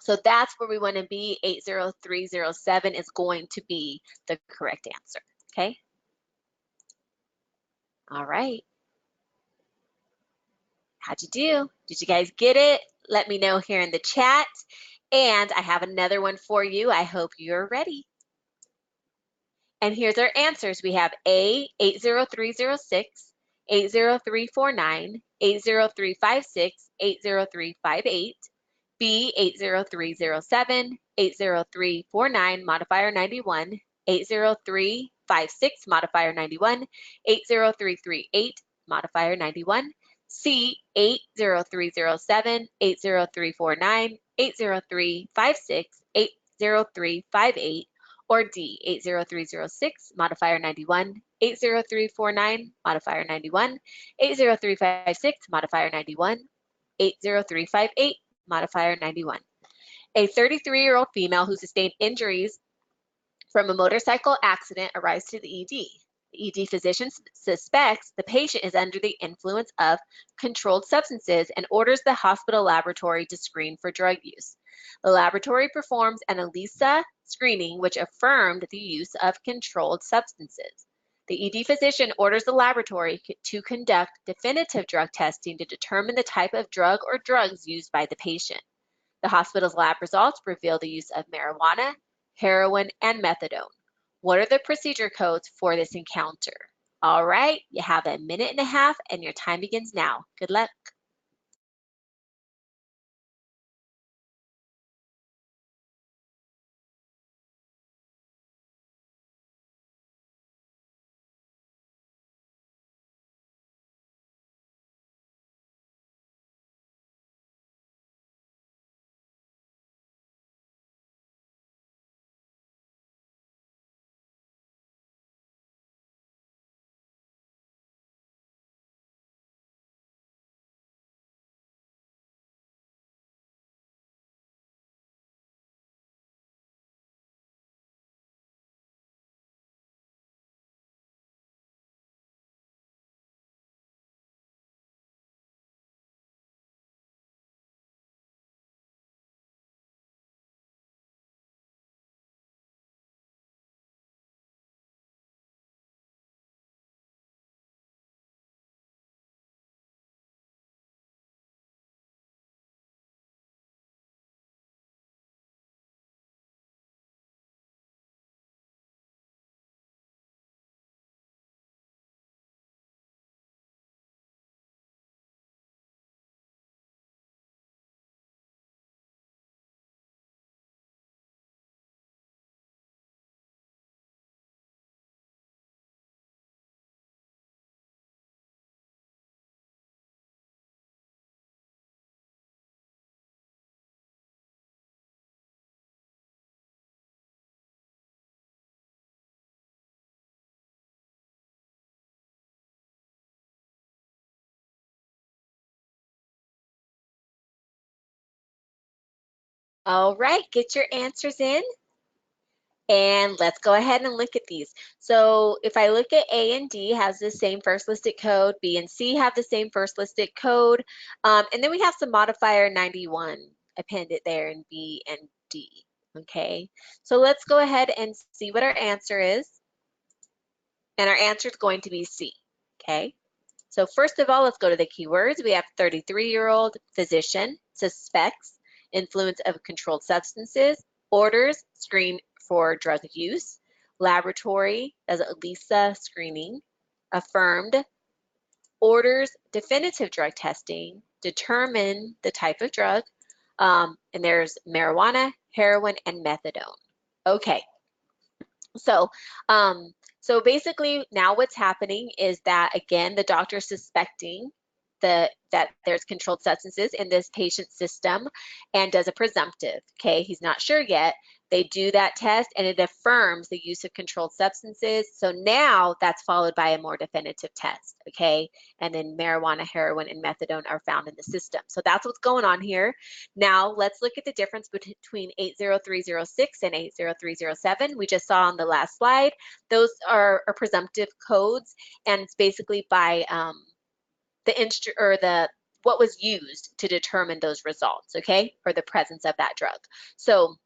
So that's where we want to be. 80307 is going to be the correct answer, okay? All right. How'd you do? Did you guys get it? Let me know here in the chat. And I have another one for you. I hope you're ready. And here's our answers. We have A, 80306, 80349, 80356, 80358, B, 80307, 80349, modifier 91, 80356, modifier 91, 80338, modifier 91, C, 80307, 80349, 80356, 80358, or D, 80306, modifier 91, 80349, modifier 91, 80356, modifier 91, 80358, modifier 91. A 33-year-old female who sustained injuries from a motorcycle accident arrives to the ED. The ED physician suspects the patient is under the influence of controlled substances and orders the hospital laboratory to screen for drug use. The laboratory performs an ELISA screening, which affirmed the use of controlled substances. The ED physician orders the laboratory to conduct definitive drug testing to determine the type of drug or drugs used by the patient. The hospital's lab results reveal the use of marijuana, heroin, and methadone. What are the procedure codes for this encounter? All right, you have 1.5 minutes and your time begins now. Good luck. All right, get your answers in. And let's go ahead and look at these. So if I look at A and D has the same first listed code, B and C have the same first listed code, and then we have some modifier 91 appended there in B and D, okay? So let's go ahead and see what our answer is. And our answer is going to be C, okay? So first of all, let's go to the keywords. We have 33-year-old physician suspects influence of controlled substances, orders screen for drug use, laboratory does ELISA screening, affirmed, orders definitive drug testing, determine the type of drug, and there's marijuana, heroin, and methadone. Okay, so, so basically now what's happening is that, again, the doctor is suspecting that there's controlled substances in this patient's system and does a presumptive, okay? He's not sure yet. They do that test and it affirms the use of controlled substances. So now that's followed by a more definitive test, okay? And then marijuana, heroin, and methadone are found in the system. So that's what's going on here. Now let's look at the difference between 80306 and 80307. We just saw on the last slide. Those are presumptive codes, and it's basically by what was used to determine those results, okay, or the presence of that drug. So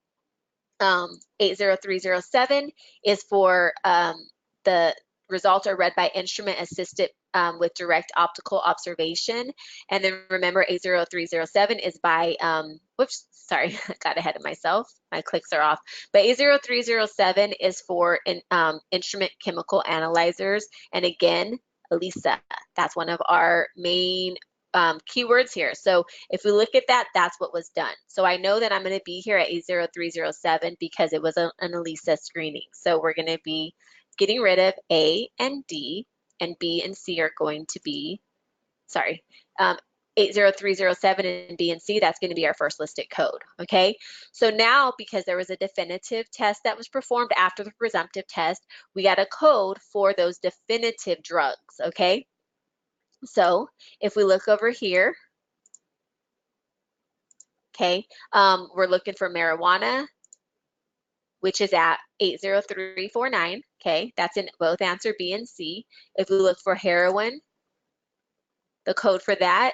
80307 is for the results are read by instrument assisted with direct optical observation. And then remember 80307 is by, whoops, sorry, I got ahead of myself. My clicks are off. But 80307 is for instrument chemical analyzers. And again, ELISA, that's one of our main keywords here. So if we look at that, that's what was done. So I know that I'm going to be here at 80307 because it was an ELISA screening. So we're going to be getting rid of A and D, and B and C are going to be, sorry, 80307 and B and C, that's going to be our first listed code, okay? So now, because there was a definitive test that was performed after the presumptive test, we got a code for those definitive drugs, okay? So if we look over here, okay, we're looking for marijuana, which is at 80349, okay? That's in both answer B and C. If we look for heroin, the code for that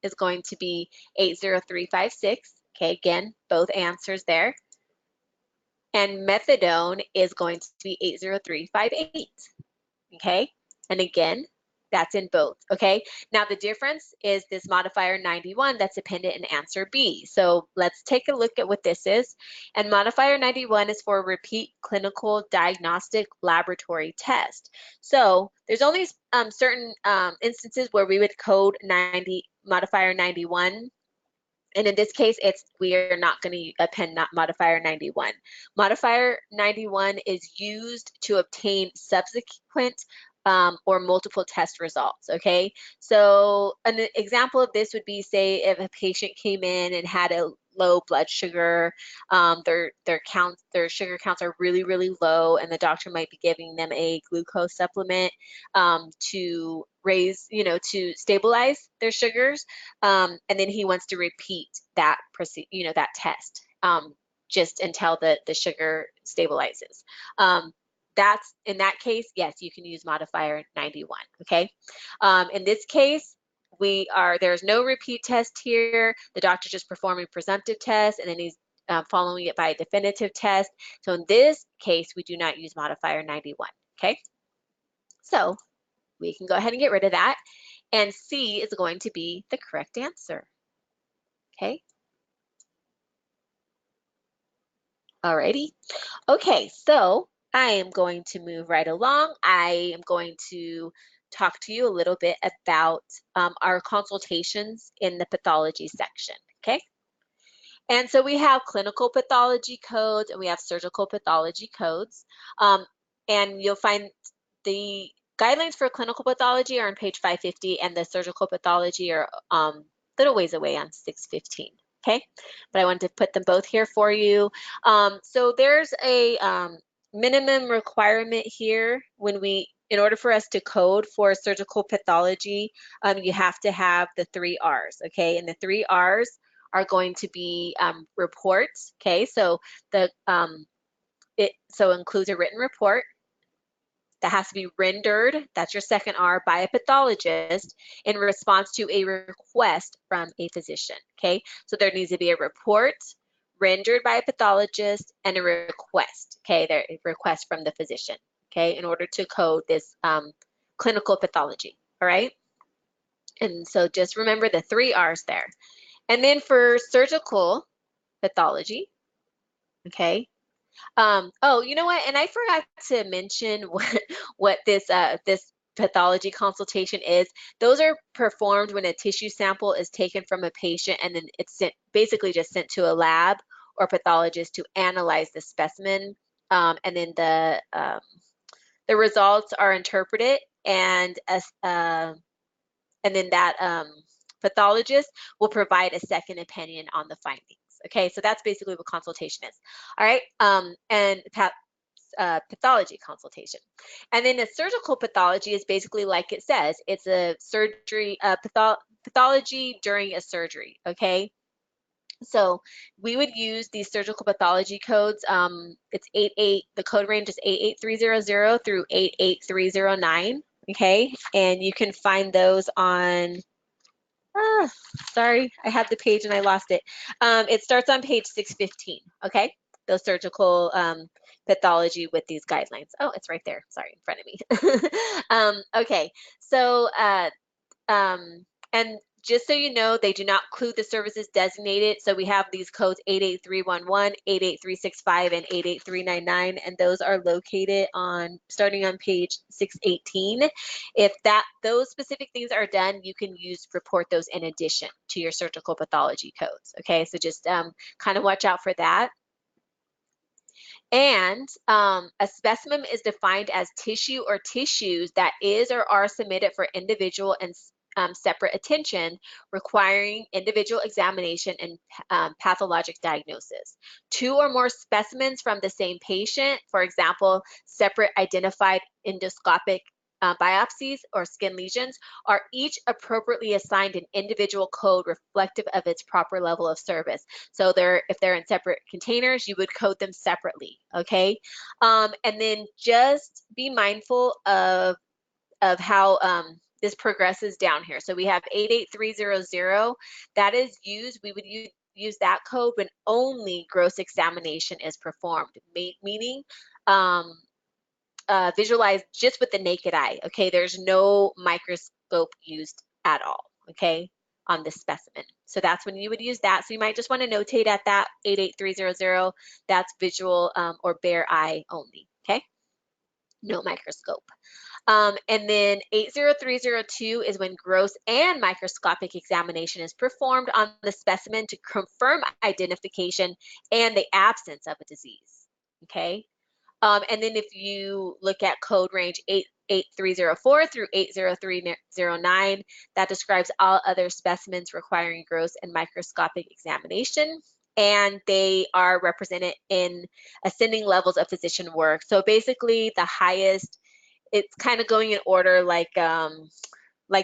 is going to be 80356, okay? Again, both answers there. And methadone is going to be 80358, okay? And again, that's in both, okay? Now the difference is this modifier 91 that's appended in answer B. So let's take a look at what this is. And modifier 91 is for repeat clinical diagnostic laboratory test. So there's only certain instances where we would code modifier 91. And in this case, we are not going to append modifier 91. Modifier 91 is used to obtain subsequent or multiple test results, okay? So an example of this would be, say, if a patient came in and had a low blood sugar, their sugar counts are really, really low, and the doctor might be giving them a glucose supplement to raise, to stabilize their sugars, and then he wants to repeat that that test just until the sugar stabilizes. That's in that case, yes, you can use modifier 91, okay? In this case, there's no repeat test here. The doctor's just performing presumptive test, and then he's following it by a definitive test. So in this case, we do not use modifier 91, okay? So we can go ahead and get rid of that. And C is going to be the correct answer, okay? Alrighty. Okay, so I am going to move right along. I am going to talk to you a little bit about our consultations in the pathology section, okay? And so we have clinical pathology codes and we have surgical pathology codes. And you'll find the guidelines for clinical pathology are on page 550 and the surgical pathology are little ways away on 615. Okay, but I wanted to put them both here for you. So there's a minimum requirement here in order for us to code for surgical pathology, you have to have the 3 R's, okay? And the 3 R's are going to be reports. Okay, so it includes a written report that has to be rendered, that's your second R, by a pathologist in response to a request from a physician. Okay, so there needs to be a report rendered by a pathologist and a request. Okay, there a request from the physician. Okay, in order to code this clinical pathology. All right, and so just remember the 3 R's there. And then for surgical pathology, okay. Oh, you know what? And I forgot to mention what this pathology consultation is. Those are performed when a tissue sample is taken from a patient and then it's basically just sent to a lab or pathologist to analyze the specimen. And then the results are interpreted and then that pathologist will provide a second opinion on the findings. Okay, so that's basically what consultation is. All right, and pathology consultation. And then a surgical pathology is basically like it says, it's a surgery, pathology during a surgery. Okay, so we would use these surgical pathology codes. It's the code range is 88300 through 88309. Okay, and you can find those on, sorry, I had the page and I lost it. It starts on page 615, okay? Those surgical pathology with these guidelines. Oh, it's right there, sorry, in front of me. Okay, so, and just so you know, they do not include the services designated. So we have these codes 88311, 88365, and 88399, and those are located starting on page 618. If those specific things are done, you can report those in addition to your surgical pathology codes. Okay, so just kind of watch out for that. And a specimen is defined as tissue or tissues that is or are submitted for individual and separate attention, requiring individual examination and pathologic diagnosis. 2 or more specimens from the same patient, for example, separate identified endoscopic biopsies or skin lesions, are each appropriately assigned an individual code reflective of its proper level of service. So if they're in separate containers, you would code them separately, okay? And then just be mindful of how this progresses down here. So we have 88300, that is used, we would use that code when only gross examination is performed, meaning visualized just with the naked eye, okay? There's no microscope used at all, okay, on this specimen. So that's when you would use that. So you might just want to notate at that 88300, that's visual or bare eye only, okay? No microscope. And then 80302 is when gross and microscopic examination is performed on the specimen to confirm identification and the absence of a disease, okay? And then if you look at code range 88304 through 80309, that describes all other specimens requiring gross and microscopic examination, and they are represented in ascending levels of physician work. So basically the highest, it's kind of going in order, like the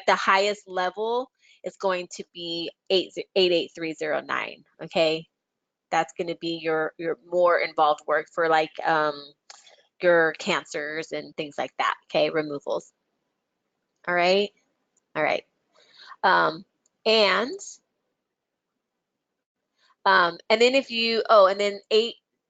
highest level is going to be 88309, okay? That's going to be your more involved work for like your cancers and things like that, okay, removals. All right, all right. And then if you, and then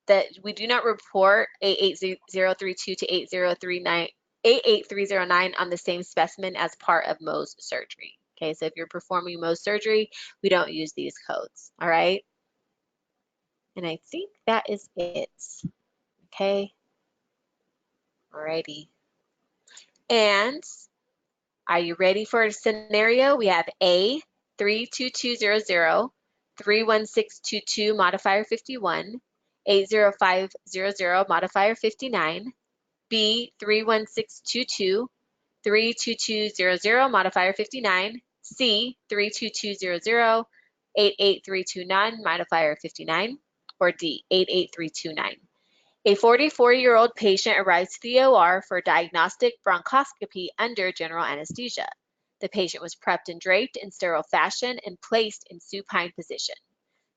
that we do not report 88032 to 88309 on the same specimen as part of Mohs surgery. Okay, so if you're performing Mohs surgery, we don't use these codes, all right? And I think that is it, okay? Alrighty. And are you ready for a scenario? We have A, 32200, 31622, modifier 51, 80500, modifier 59, B, 31622, 32200, modifier 59, C, 32200, 88329, modifier 59, or D, 88329. A 44-year-old patient arrives to the OR for diagnostic bronchoscopy under general anesthesia. The patient was prepped and draped in sterile fashion and placed in supine position.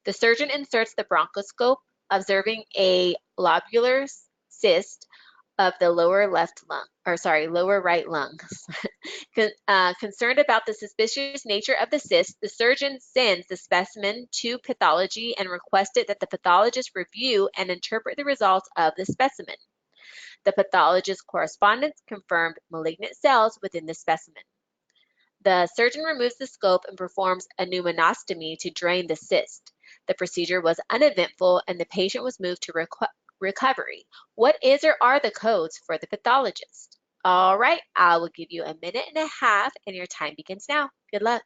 The surgeon inserts the bronchoscope, observing a lobular cyst of the lower lower right lung. Concerned about the suspicious nature of the cyst, the surgeon sends the specimen to pathology and requested that the pathologist review and interpret the results of the specimen. The pathologist's correspondence confirmed malignant cells within the specimen. The surgeon removes the scope and performs a pneumonostomy to drain the cyst. The procedure was uneventful and the patient was moved to recovery. What is or are the codes for the pathologist? All right, I will give you a minute and a half and your time begins now. Good luck.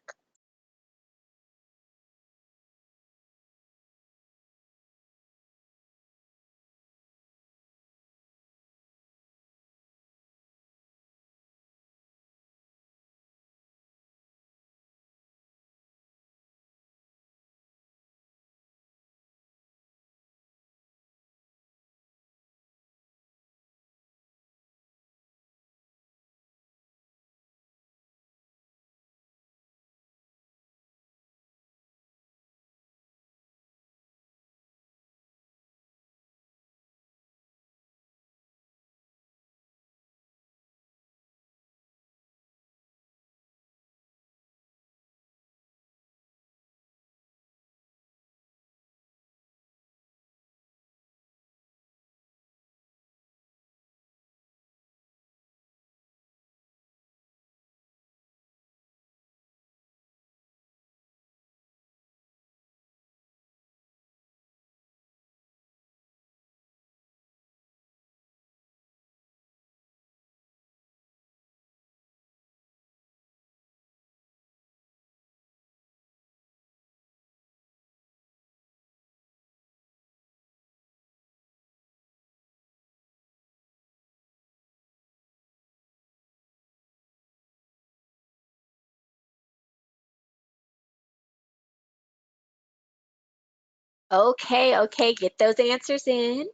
Okay, get those answers in.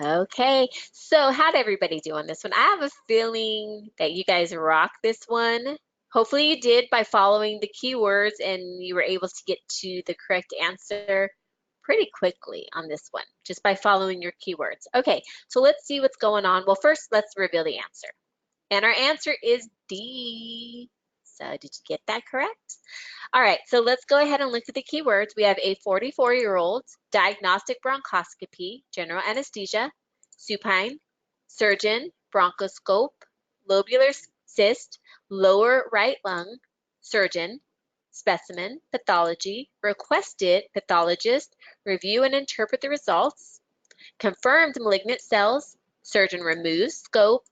Okay, so how'd everybody do on this one? I have a feeling that you guys rock this one. Hopefully you did by following the keywords and you were able to get to the correct answer pretty quickly on this one, just by following your keywords. Okay, so let's see what's going on. Well, first let's reveal the answer. And our answer is D. So did you get that correct? All right, so let's go ahead and look at the keywords. We have a 44-year-old, diagnostic bronchoscopy, general anesthesia, supine, surgeon, bronchoscope, lobular cyst, lower right lung, surgeon, specimen, pathology, requested, pathologist, review and interpret the results, confirmed malignant cells, surgeon removes scope,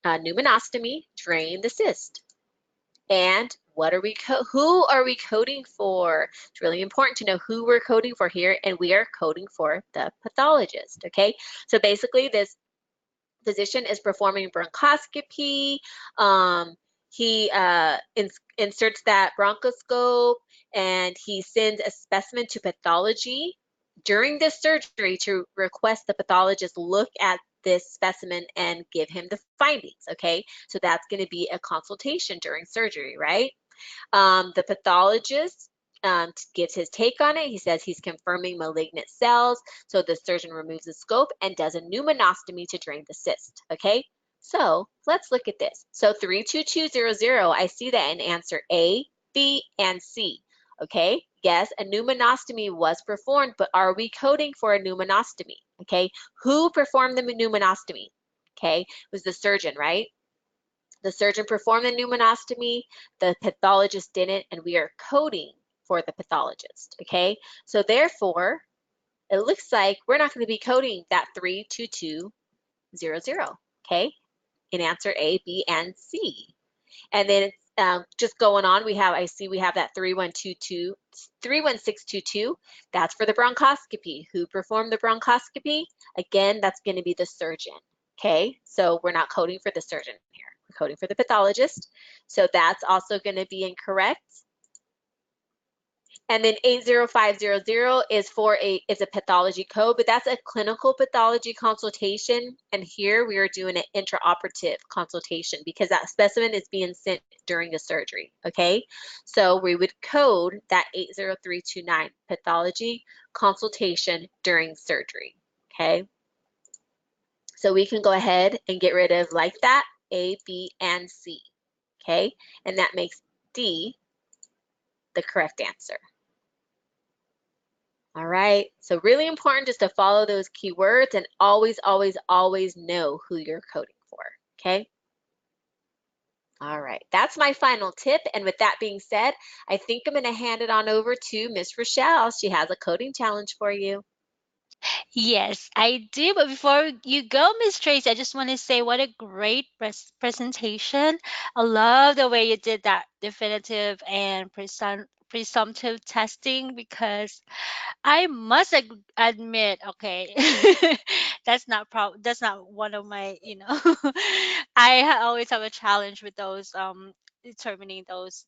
pneumonostomy, drain the cyst. And what are who are we coding for? It's really important to know who we're coding for here, and we are coding for the pathologist, okay? So basically this physician is performing bronchoscopy. He inserts that bronchoscope and he sends a specimen to pathology during this surgery to request the pathologist look at this specimen and give him the findings, okay? So that's going to be a consultation during surgery, right? The pathologist gives his take on it. He says he's confirming malignant cells. So the surgeon removes the scope and does a pneumonostomy to drain the cyst. Okay, so let's look at this. So 32200, I see that in answer A, B, and C. Okay, yes, a pneumonostomy was performed, but are we coding for a pneumonostomy? Okay, who performed the pneumonostomy? Okay, it was the surgeon, right? The surgeon performed the pneumonostomy, the pathologist didn't, and we are coding for the pathologist, okay? So therefore, it looks like we're not going to be coding that 32200, okay? In answer A, B, and C. And then just going on, I see we have that 31622. That's for the bronchoscopy. Who performed the bronchoscopy? Again, that's going to be the surgeon. Okay, so we're not coding for the surgeon here. We're coding for the pathologist. So that's also going to be incorrect. And then 80500 is is a pathology code, but that's a clinical pathology consultation. And here we are doing an intraoperative consultation because that specimen is being sent during the surgery, okay? So we would code that 80329, pathology consultation during surgery, okay? So we can go ahead and get rid of like that, A, B, and C, okay? And that makes D the correct answer. All right, so really important just to follow those keywords and always, always, always know who you're coding for, okay? All right, that's my final tip. And with that being said, I think I'm gonna hand it on over to Miss Rochelle. She has a coding challenge for you. Yes, I do. But before you go, Miss Tracy, I just want to say what a great presentation. I love the way you did that definitive and presumptive testing because I must admit, okay, that's not one of my, always have a challenge with those determining those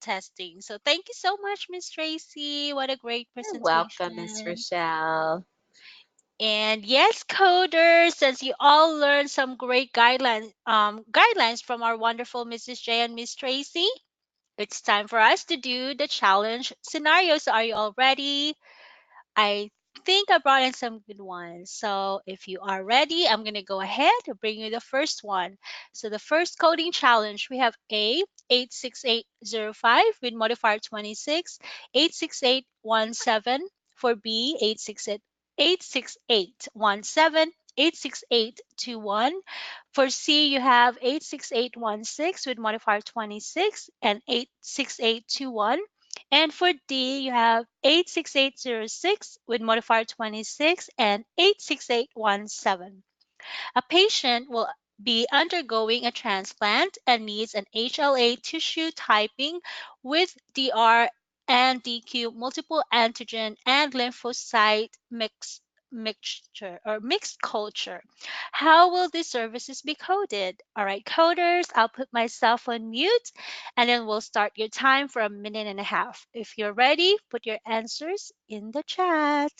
testing. So thank you so much, Miss Tracy. What a great You're welcome, Miss presentation. Rochelle. And yes, coders, since you all learned some great guidelines from our wonderful Mrs. J and Miss Tracy, it's time for us to do the challenge scenarios. Are you all ready? I think I brought in some good ones. So if you are ready, I'm going to go ahead to bring you the first one. So the first coding challenge, we have A, 86805 with modifier 26, 86817 for B, 86817, 86821. For C, you have 86816 with modifier 26 and 86821. And for D, you have 86806 with modifier 26 and 86817. A patient will be undergoing a transplant and needs an HLA tissue typing with DR and DQ multiple antigen and lymphocyte mixture or mixed culture. How will these services be coded? All right, coders, I'll put myself on mute and then we'll start your time for a minute and a half. If you're ready, put your answers in the chat.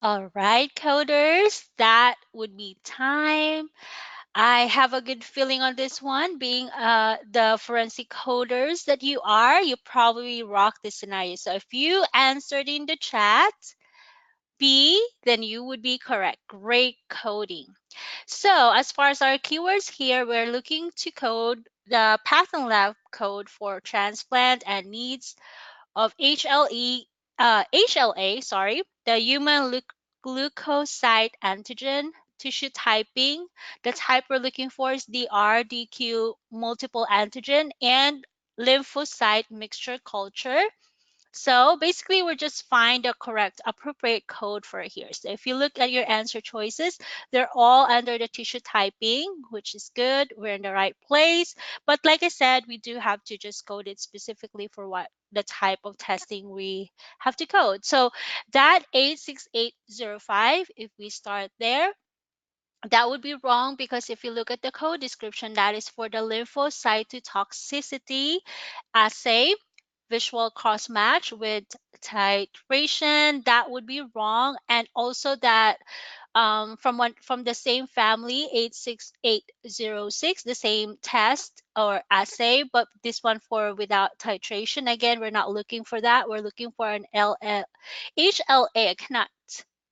All right, coders, that would be time. I have a good feeling on this one. Being the forensic coders that you are, you probably rock this scenario. So if you answered in the chat B, then you would be correct. Great coding. So as far as our keywords here, we're looking to code the Pathon Lab code for transplant and needs of HLA, sorry, the human leukocyte antigen tissue typing. The type we're looking for is DRDQ multiple antigen and lymphocyte mixture culture. So basically, we're just find the correct appropriate code for here. So if you look at your answer choices, they're all under the tissue typing, which is good. We're in the right place. But like I said, we do have to just code it specifically for what the type of testing we have to code. So that 86805, if we start there, that would be wrong because if you look at the code description, that is for the lymphocytotoxicity assay, visual cross match with titration. That would be wrong. And also that from the same family 86806, the same test or assay, but this one for without titration. Again, we're not looking for that. We're looking for an HLA. I cannot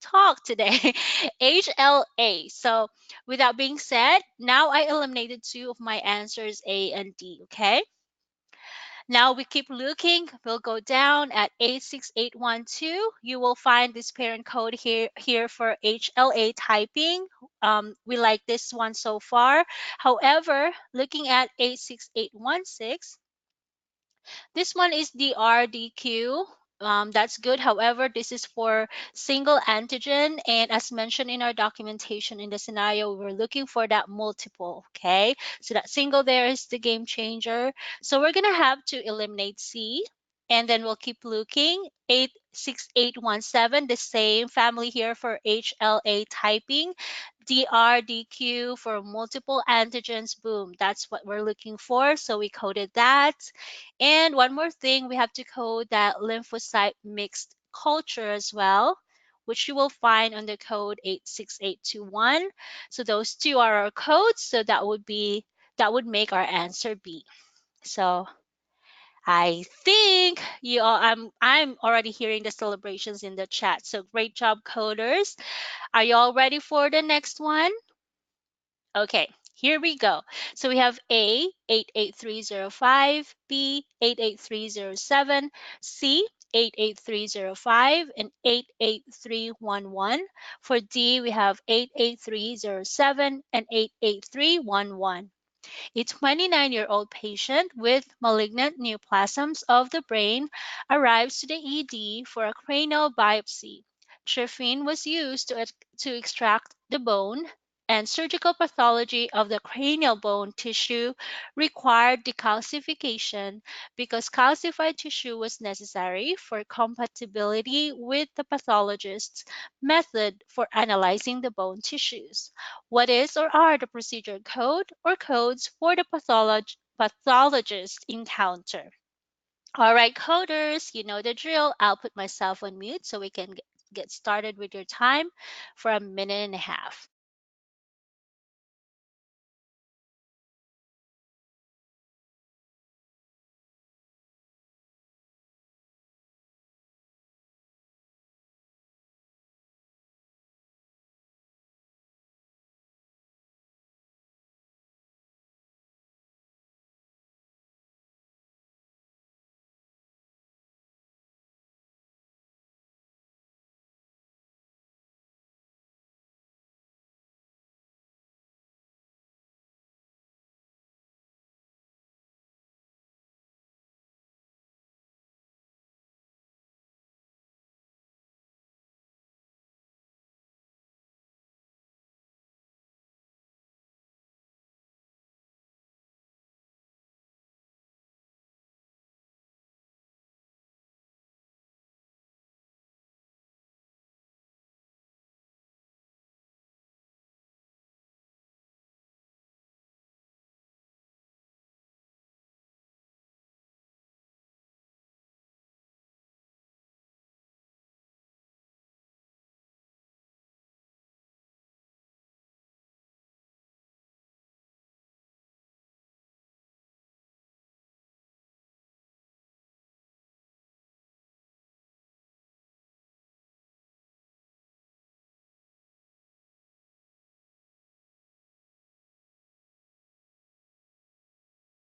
talk today. HLA. So with that being said, now I eliminated two of my answers, A and D. Okay, now we keep looking. We'll go down at 86812. You will find this parent code here for HLA typing. We like this one so far. However, looking at 86816, this one is the RDQ. That's good. However, this is for single antigen. And as mentioned in our documentation in the scenario, we're looking for that multiple. Okay. So that single there is the game changer. So we're going to have to eliminate C. And then we'll keep looking. 86817, the same family here for HLA typing. DRDQ for multiple antigens. Boom. That's what we're looking for. So we coded that. And one more thing, we have to code that lymphocyte mixed culture as well, which you will find under code 86821. So those two are our codes. So that would make our answer B. So I think you all, I'm already hearing the celebrations in the chat. So great job, coders. Are you all ready for the next one? Okay, here we go. So we have A, 88305, B, 88307, C, 88305, and 88311. For D, we have 88307 and 88311. A 29-year-old patient with malignant neoplasms of the brain arrives to the ED for a cranial biopsy. Trephine was used to extract the bone, and surgical pathology of the cranial bone tissue required decalcification because calcified tissue was necessary for compatibility with the pathologist's method for analyzing the bone tissues. What is or are the procedure code or codes for the pathologist encounter? All right, coders, you know the drill. I'll put myself on mute so we can get started with your time for a minute and a half.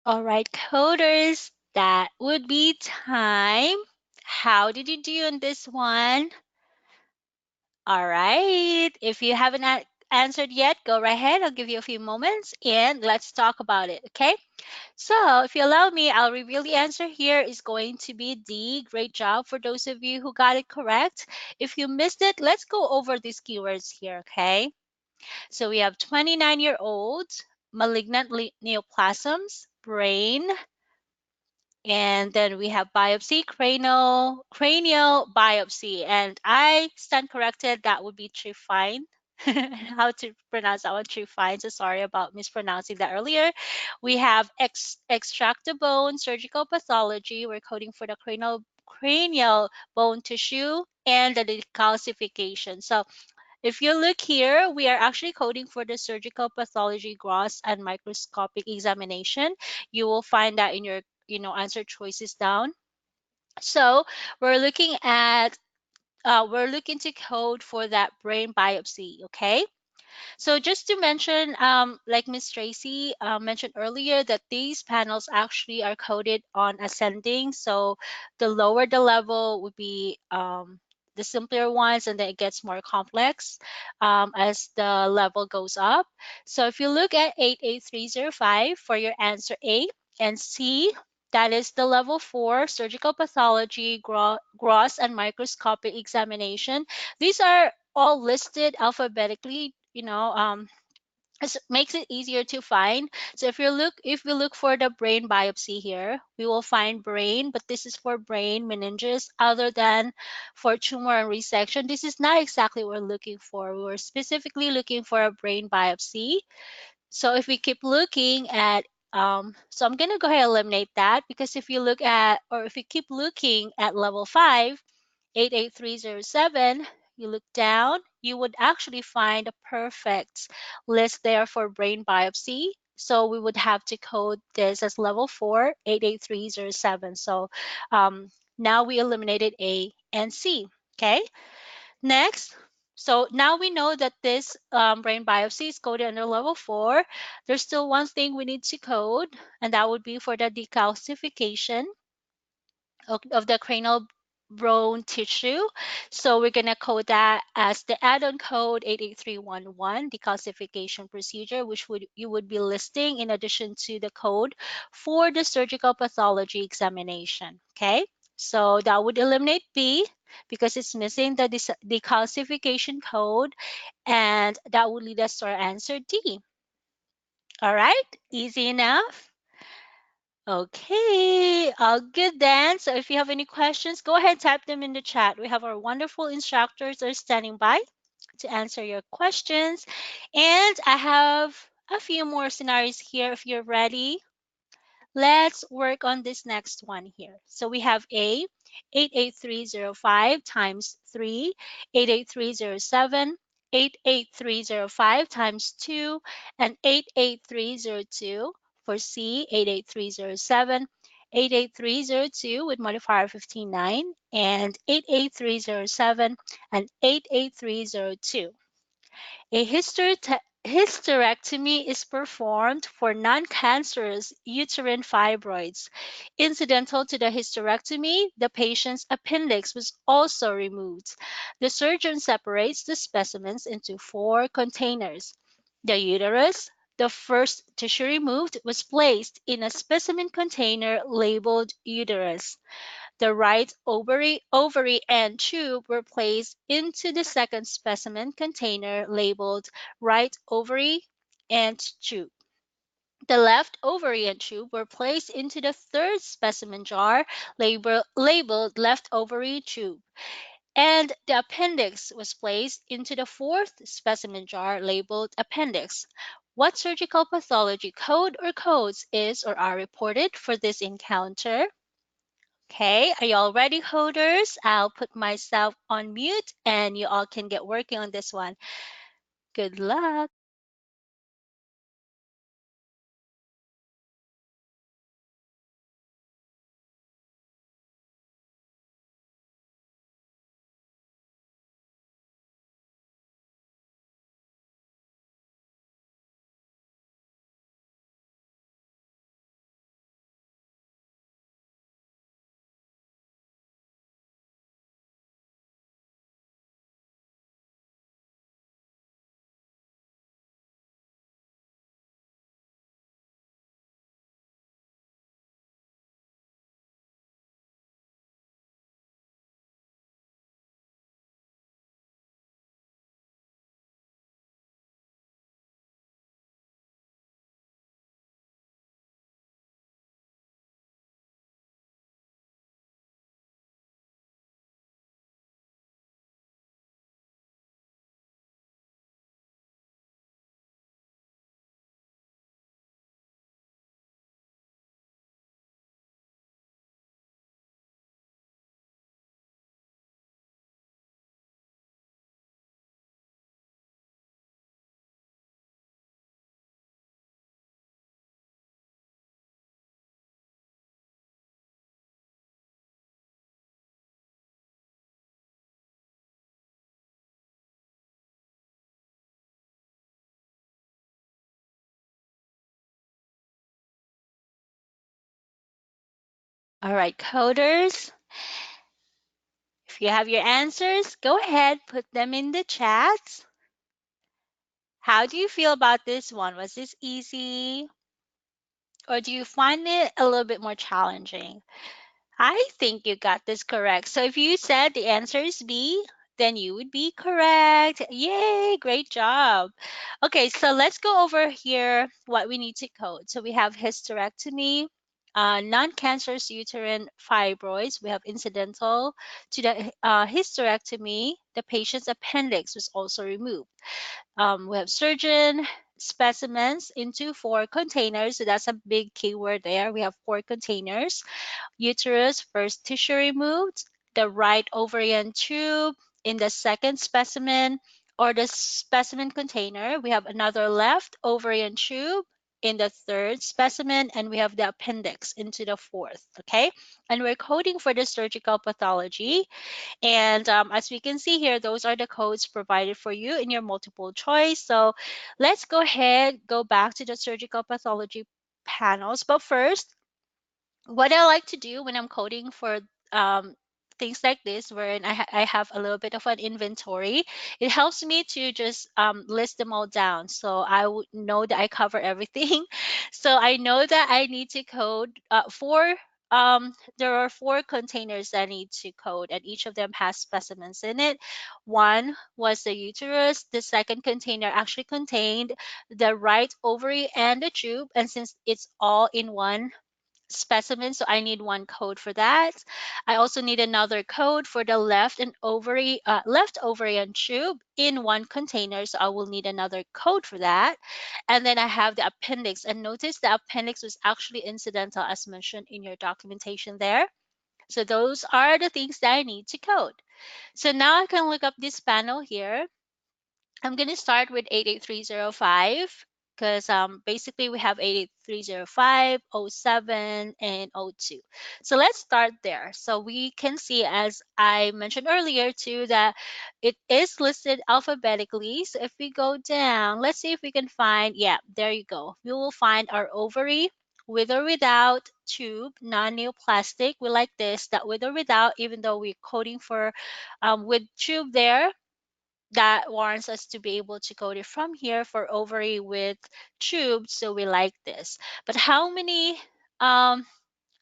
All right, coders, that would be time. How did you do on this one? All right. If you haven't answered yet, go right ahead. I'll give you a few moments and let's talk about it, okay? So if you allow me, I'll reveal the answer here is going to be D. Great job for those of you who got it correct. If you missed it, let's go over these keywords here, okay? So we have 29-year-olds, malignant neoplasms, brain, and then we have biopsy, cranial biopsy. And I stand corrected, that would be trifine. How to pronounce that one, trifine. So sorry about mispronouncing that earlier. We have extract the bone, surgical pathology. We're coding for the cranial bone tissue and the decalcification. So if you look here, we are actually coding for the surgical pathology gross and microscopic examination. You will find that in your answer choices down. So we're looking at we're looking to code for that brain biopsy, okay? So just to mention, like Miss Tracy mentioned earlier, that these panels actually are coded on ascending. So the lower the level would be the simpler ones, and then it gets more complex as the level goes up. So if you look at 88305 for your answer A and C, that is the level 4 surgical pathology, gross and microscopic examination. These are all listed alphabetically, it makes it easier to find. So if we look for the brain biopsy here, we will find brain, but this is for brain meninges other than for tumor and resection. This is not exactly what we're looking for. We're specifically looking for a brain biopsy. So if we keep looking at so I'm going to go ahead and eliminate that, because if you look at, or if you keep looking at level 5, 88307, you look down, you would actually find a perfect list there for brain biopsy. So we would have to code this as level 4, 88307. So now we eliminated A and C. Okay, next. So now we know that this brain biopsy is coded under level 4. There's still one thing we need to code, and that would be for the decalcification of the cranial bone tissue. So we're going to code that as the add-on code 88311, decalcification procedure, which you would be listing in addition to the code for the surgical pathology examination. Okay, so that would eliminate B because it's missing the decalcification code, and that would lead us to our answer D. All right, easy enough. Okay, all good then. So if you have any questions, go ahead, type them in the chat. We have our wonderful instructors are standing by to answer your questions. And I have a few more scenarios here if you're ready. Let's work on this next one here. So we have A, 88305 times 3, 88307, 88305 times 2, and 88302. For C, 88307, 88302 with modifier 59, and 88307 and 88302. A hysterectomy is performed for non-cancerous uterine fibroids. Incidental to the hysterectomy, the patient's appendix was also removed. The surgeon separates the specimens into 4 containers. The uterus, the first tissue removed, was placed in a specimen container labeled uterus. The right ovary and tube were placed into the second specimen container labeled right ovary and tube. The left ovary and tube were placed into the third specimen jar labeled left ovary tube. And the appendix was placed into the fourth specimen jar labeled appendix. What surgical pathology code or codes is or are reported for this encounter? Okay, are you all ready, coders? I'll put myself on mute and you all can get working on this one. Good luck. All right, coders, if you have your answers, go ahead, put them in the chat. How do you feel about this one? Was this easy? Or do you find it a little bit more challenging? I think you got this correct. So if you said the answer is B, then you would be correct. Yay, great job. Okay, so let's go over here what we need to code. So we have hysterectomy, non-cancerous uterine fibroids. We have incidental to the hysterectomy. The patient's appendix was also removed. We have surgeon specimens into 4 containers. So that's a big keyword there. We have 4 containers. Uterus, first tissue removed, the right ovarian tube in the second specimen or the specimen container. We have another left ovarian tube in the third specimen, and we have the appendix into the fourth. Okay, and we're coding for the surgical pathology. And as we can see here, those are the codes provided for you in your multiple choice. So let's go ahead, go back to the surgical pathology panels. But first, what I like to do when I'm coding for um, things like this, wherein I have a little bit of an inventory, it helps me to just list them all down. So I would know that I cover everything. So I know that I need to code there are 4 containers that I need to code, and each of them has specimens in it. One was the uterus. The second container actually contained the right ovary and the tube. And since it's all in one specimen, so I need one code for that. I also need another code for the left ovarian tube in one container, so I will need another code for that. And then I have the appendix, and notice the appendix was actually incidental as mentioned in your documentation there. So those are the things that I need to code. So now I can look up this panel here. I'm going to start with 88305 because basically we have 88305, oh 07, and oh 02. So let's start there. So we can see, as I mentioned earlier too, that it is listed alphabetically. So if we go down, let's see if we can find, yeah, there you go. We will find our ovary with or without tube, non-neoplastic. We like this, that with or without, even though we're coding for with tube there, that warrants us to be able to code it from here for ovary with tubes. So we like this. But um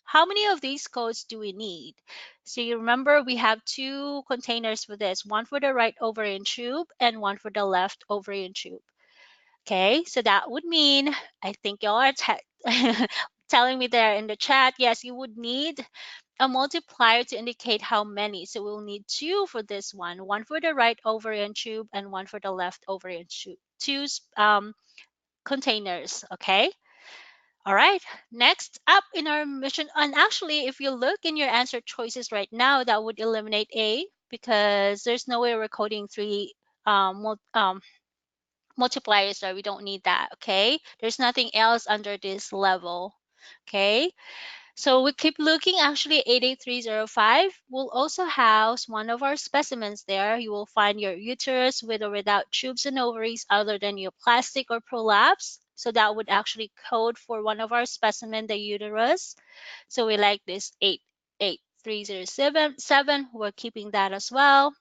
how many of these codes do we need? So you remember we have 2 containers for this, one for the right ovarian tube and one for the left ovarian tube. Okay, so that would mean, I think y'all are telling me there in the chat, yes, you would need a multiplier to indicate how many. So we'll need 2 for this one for the right ovarian tube and one for the left ovarian tube. 2 containers, okay? All right, next up in our mission, and actually, if you look in your answer choices right now, that would eliminate A because there's no way we're coding 3 multipliers there. We don't need that, okay? There's nothing else under this level, okay? So we keep looking. Actually, 88305 will also house one of our specimens there. You will find your uterus with or without tubes and ovaries other than your plastic or prolapse. So that would actually code for one of our specimen, the uterus. So we like this 88307. We're keeping that as well.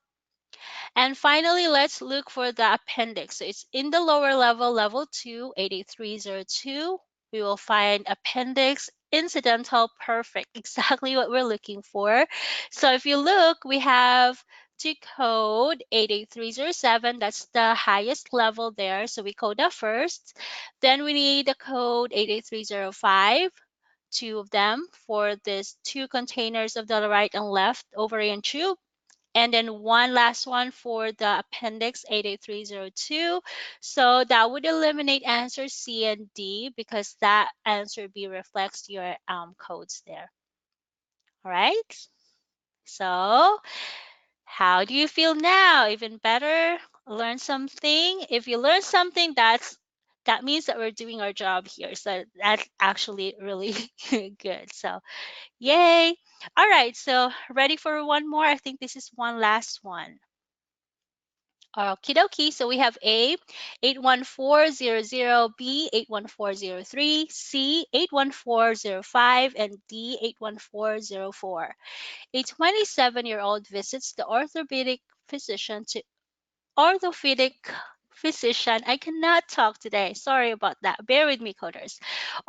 And finally, let's look for the appendix. So it's in the lower level, level 2, 88302. We will find appendix incidental perfect, exactly what we're looking for. So if you look, we have to code 88307. That's the highest level there. So we code that first. Then we need the code 88305. 2 of them for these 2 containers of the right and left ovarian tube. And then one last one for the appendix 88302. So that would eliminate answer C and D because that answer B reflects your codes there. All right. So how do you feel now? Even better? Learn something? If you learn something, that means that we're doing our job here. So that's actually really good. So yay. All right. So ready for one more? I think this is one last one. Okie dokie. So we have A, 81400, B, 81403, C, 81405, and D, 81404. A 27-year-old visits the orthopedic physician. I cannot talk today. Sorry about that. Bear with me, coders.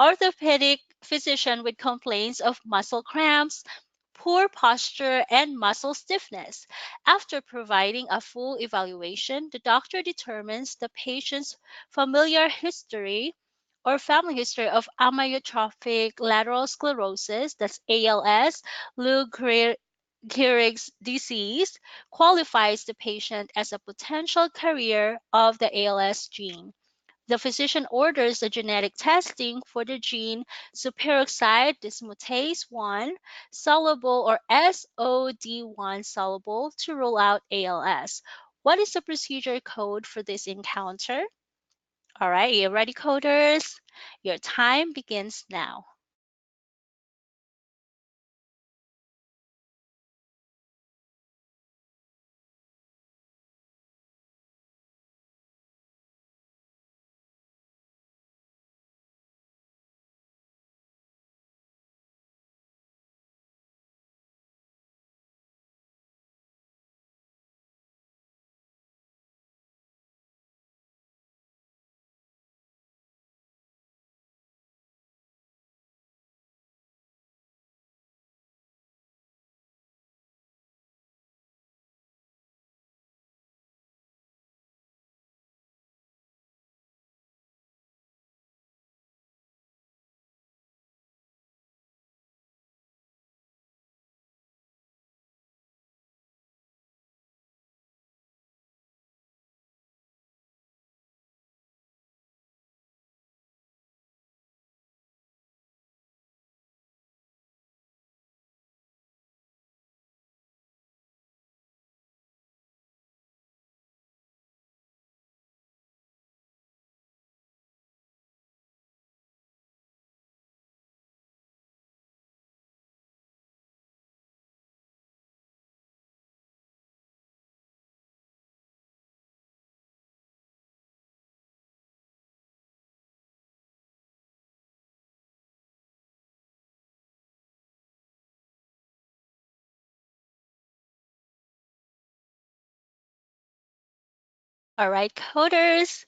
Orthopedic physician with complaints of muscle cramps, poor posture, and muscle stiffness. After providing a full evaluation, the doctor determines the patient's familiar history or family history of amyotrophic lateral sclerosis, that's ALS, Lou Gehrig's disease, qualifies the patient as a potential carrier of the ALS gene. The physician orders the genetic testing for the gene superoxide dismutase 1 soluble or SOD1 soluble to rule out ALS. What is the procedure code for this encounter? All right, you ready, coders? Your time begins now. All right, coders,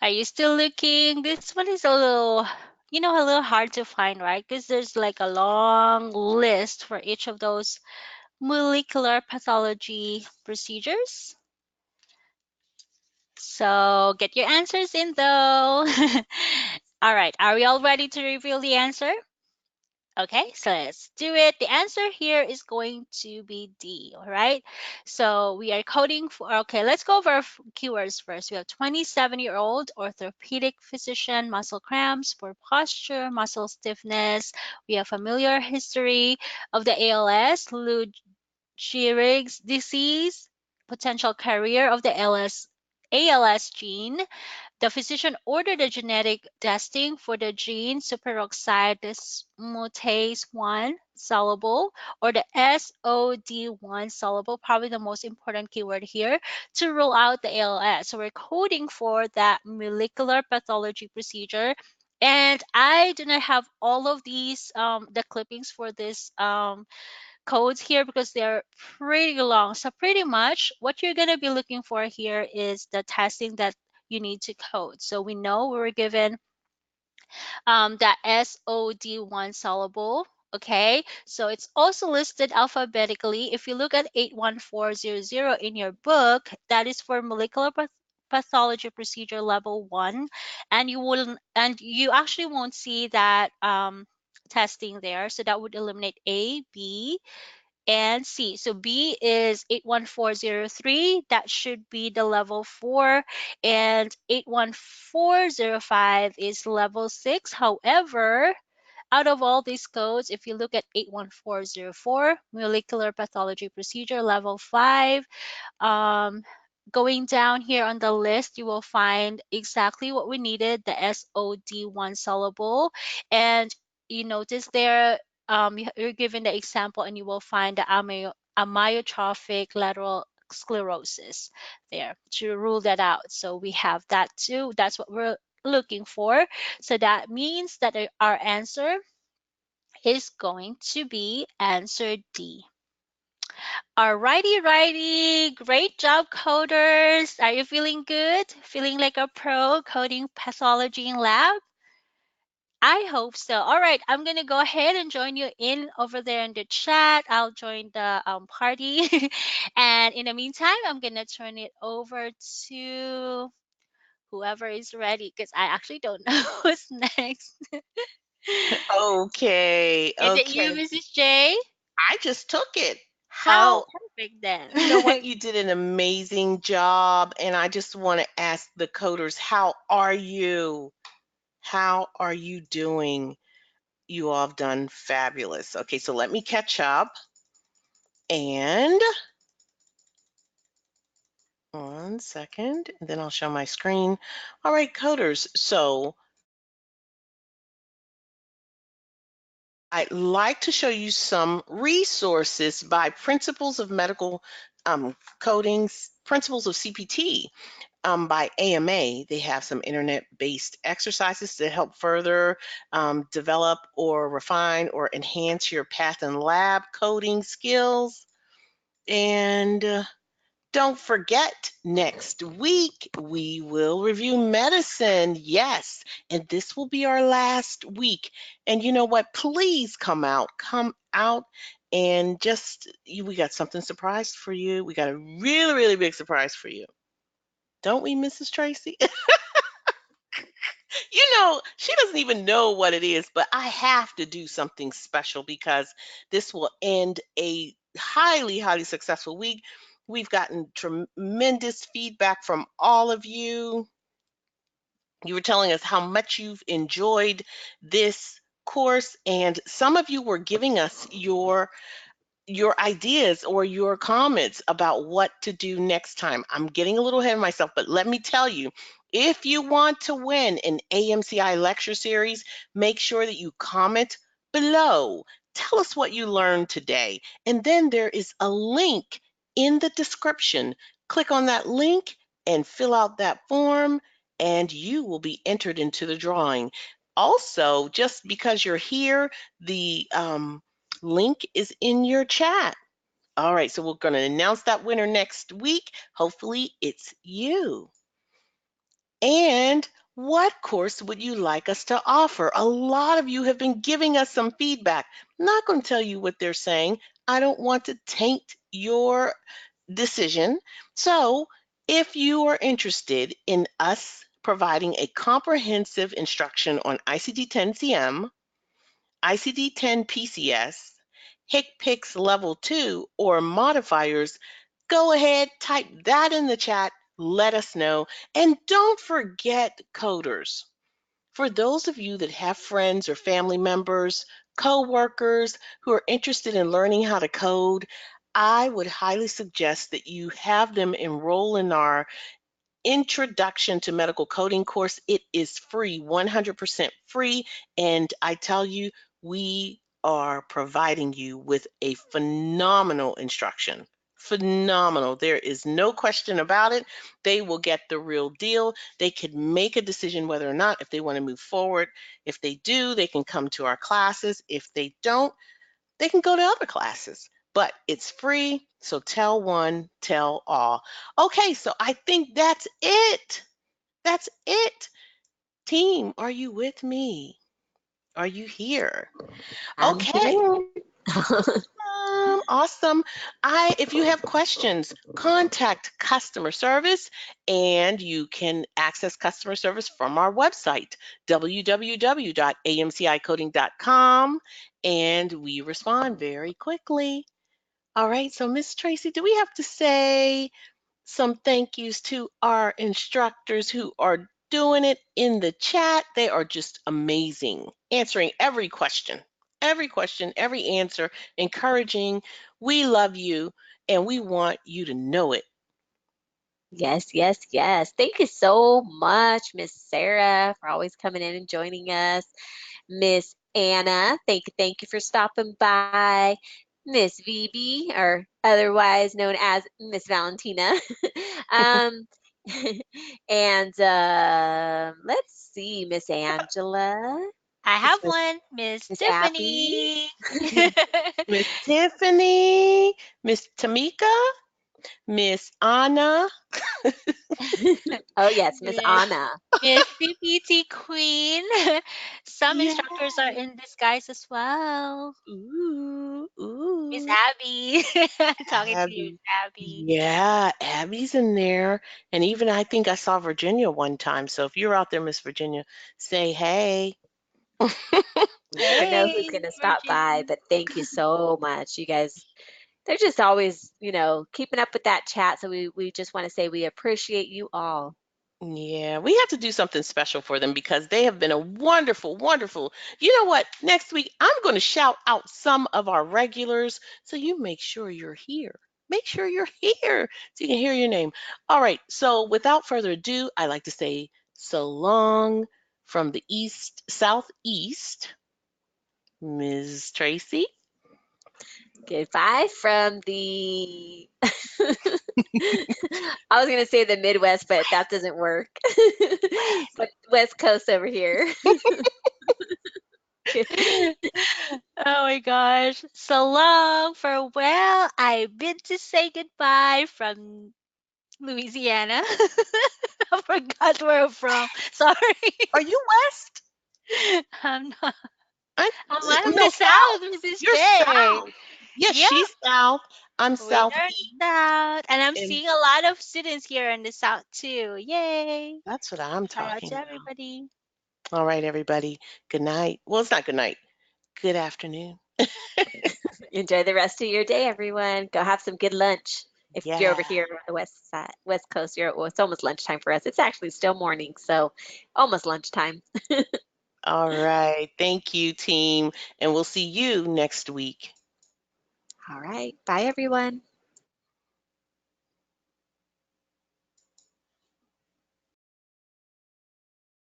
are you still looking? This one is a little, a little hard to find, right? Because there's like a long list for each of those molecular pathology procedures. So get your answers in though. All right, are we all ready to reveal the answer? Okay, so let's do it. The answer here is going to be D, all right? So we are coding for, okay, let's go over our keywords first. We have 27-year-old orthopedic physician, muscle cramps, poor posture, muscle stiffness. We have familiar history of the ALS, Lou Gehrig's disease, potential carrier of the ALS gene. The physician ordered a genetic testing for the gene superoxide dismutase 1 soluble or the SOD1 soluble, probably the most important keyword here, to rule out the ALS. So we're coding for that molecular pathology procedure. And I do not have all of these, the clippings for this codes here because they're pretty long. So pretty much what you're going to be looking for here is the testing that you need to code. So we know we were given that SOD1 soluble. Okay, so it's also listed alphabetically. If you look at 81400 in your book, that is for molecular pathology procedure level 1, and you actually won't see that testing there. So that would eliminate A, B, and C. So B is 81403. That should be the level 4. And 81405 is level 6. However, out of all these codes, if you look at 81404, molecular pathology procedure level 5, um, going down here on the list, you will find exactly what we needed, the SOD1 soluble. And you notice there, you're given the example and you will find the amyotrophic lateral sclerosis there to rule that out. So we have that too. That's what we're looking for. So that means that our answer is going to be answer D. Alrighty, righty. Great job, coders. Are you feeling good? Feeling like a pro coding pathology in lab? I hope so. All right, I'm gonna go ahead and join you in over there in the chat. I'll join the party, and in the meantime, I'm gonna turn it over to whoever is ready because I actually don't know who's next. Okay, Is it you, okay. Mrs. J? I just took it. Oh, How, perfect then. you know what? You did an amazing job. And I just want to ask the coders, how are you? How are you doing? You all have done fabulous. Okay, so let me catch up. And 1 second, and then I'll show my screen. All right, coders. So I'd like to show you some resources by Principles of Medical Coding, Principles of CPT by AMA. They have some internet-based exercises to help further develop or refine or enhance your path and lab coding skills. And don't forget, next week we will review medicine. Yes, and this will be our last week. And you know what? Please come out, and we got something surprised for you. We got a really, really big surprise for you. Don't we, Mrs. Tracy? You know, she doesn't even know what it is, but I have to do something special because this will end a highly, highly successful week. We've gotten tremendous feedback from all of you. You were telling us how much you've enjoyed this course, and some of you were giving us your ideas or your comments about what to do next time. I'm getting a little ahead of myself, but let me tell you, if you want to win an AMCI lecture series, make sure that you comment below. Tell us what you learned today. And then there is a link in the description. Click on that link and fill out that form, and you will be entered into the drawing. Also, just because you're here, the link is in your chat. All right, so we're going to announce that winner next week. Hopefully, it's you. And what course would you like us to offer? A lot of you have been giving us some feedback. I'm not going to tell you what they're saying. I don't want to taint your decision. So, if you are interested in us providing a comprehensive instruction on ICD-10-CM, ICD-10 PCS, HCPCS Level 2, or modifiers, go ahead, type that in the chat, let us know. And don't forget coders. For those of you that have friends or family members, co-workers who are interested in learning how to code, I would highly suggest that you have them enroll in our Introduction to Medical Coding course. It is free, 100% free. And I tell you, we are providing you with a phenomenal instruction. Phenomenal. There is no question about it. They will get the real deal. They could make a decision whether or not if they want to move forward. If they do, they can come to our classes. If they don't, they can go to other classes, but it's free. So tell one, tell all. Okay, so I think that's it. That's it. Team, are you with me? Are you here? I'm Okay. here. Awesome. If you have questions, contact customer service, and you can access customer service from our website, www.amcicoding.com, and we respond very quickly. All right, so Miss Tracy, do we have to say some thank yous to our instructors who are doing it in the chat? They are just amazing, answering every question, every answer, encouraging. We love you, and we want you to know it. Yes, yes, yes. Thank you so much, Miss Sarah, for always coming in and joining us. Miss Anna, thank you for stopping by. Miss VB, or otherwise known as Miss Valentina. um, and let's see, Miss Angela, I have Miss one, Miss Miss Abby. Tiffany. Miss Tiffany, Miss Tamika, Miss Anna. Oh yes, Miss Miss Anna. Miss CPT Queen. Some Yeah. instructors are in disguise as well. Ooh, Miss ooh. Abby. Talking to you, Miss Abby. Abby. Yeah, Abby's in there. And even I think I saw Virginia one time. So if you're out there, Miss Virginia, say hey. We never know who's Hey, going to stop by, Virginia. but thank you so much. You guys, they're just always, keeping up with that chat. So we just want to say we appreciate you all. Yeah, we have to do something special for them because they have been a wonderful, wonderful. You know what? Next week, I'm going to shout out some of our regulars. So you make sure you're here. Make sure you're here so you can hear your name. All right. So without further ado, I like to say so long from the east, southeast, Ms. Tracy. Goodbye from the, I was going to say the Midwest, but that doesn't work. But West Coast over here. Oh my gosh. So long, farewell. I bid to say goodbye from Louisiana. I forgot where I'm from. Sorry. Are you west? I'm not. I, I'm in no, the south, south. Mrs. You're J. south. Yes, Yeah, she's south. I'm we are southeast. south. And I'm And seeing a lot of students here in the south too. Yay. that's what I'm Shout out talking to about. everybody. All right, everybody. Good night. Well, it's not good night. Good afternoon. Enjoy the rest of your day, everyone. Go have some good lunch. If you're Yeah. over here on the west side, west coast, well, it's almost lunchtime for us. It's actually still morning, so almost lunchtime. All right. Thank you, team. And we'll see you next week. All right. Bye, everyone.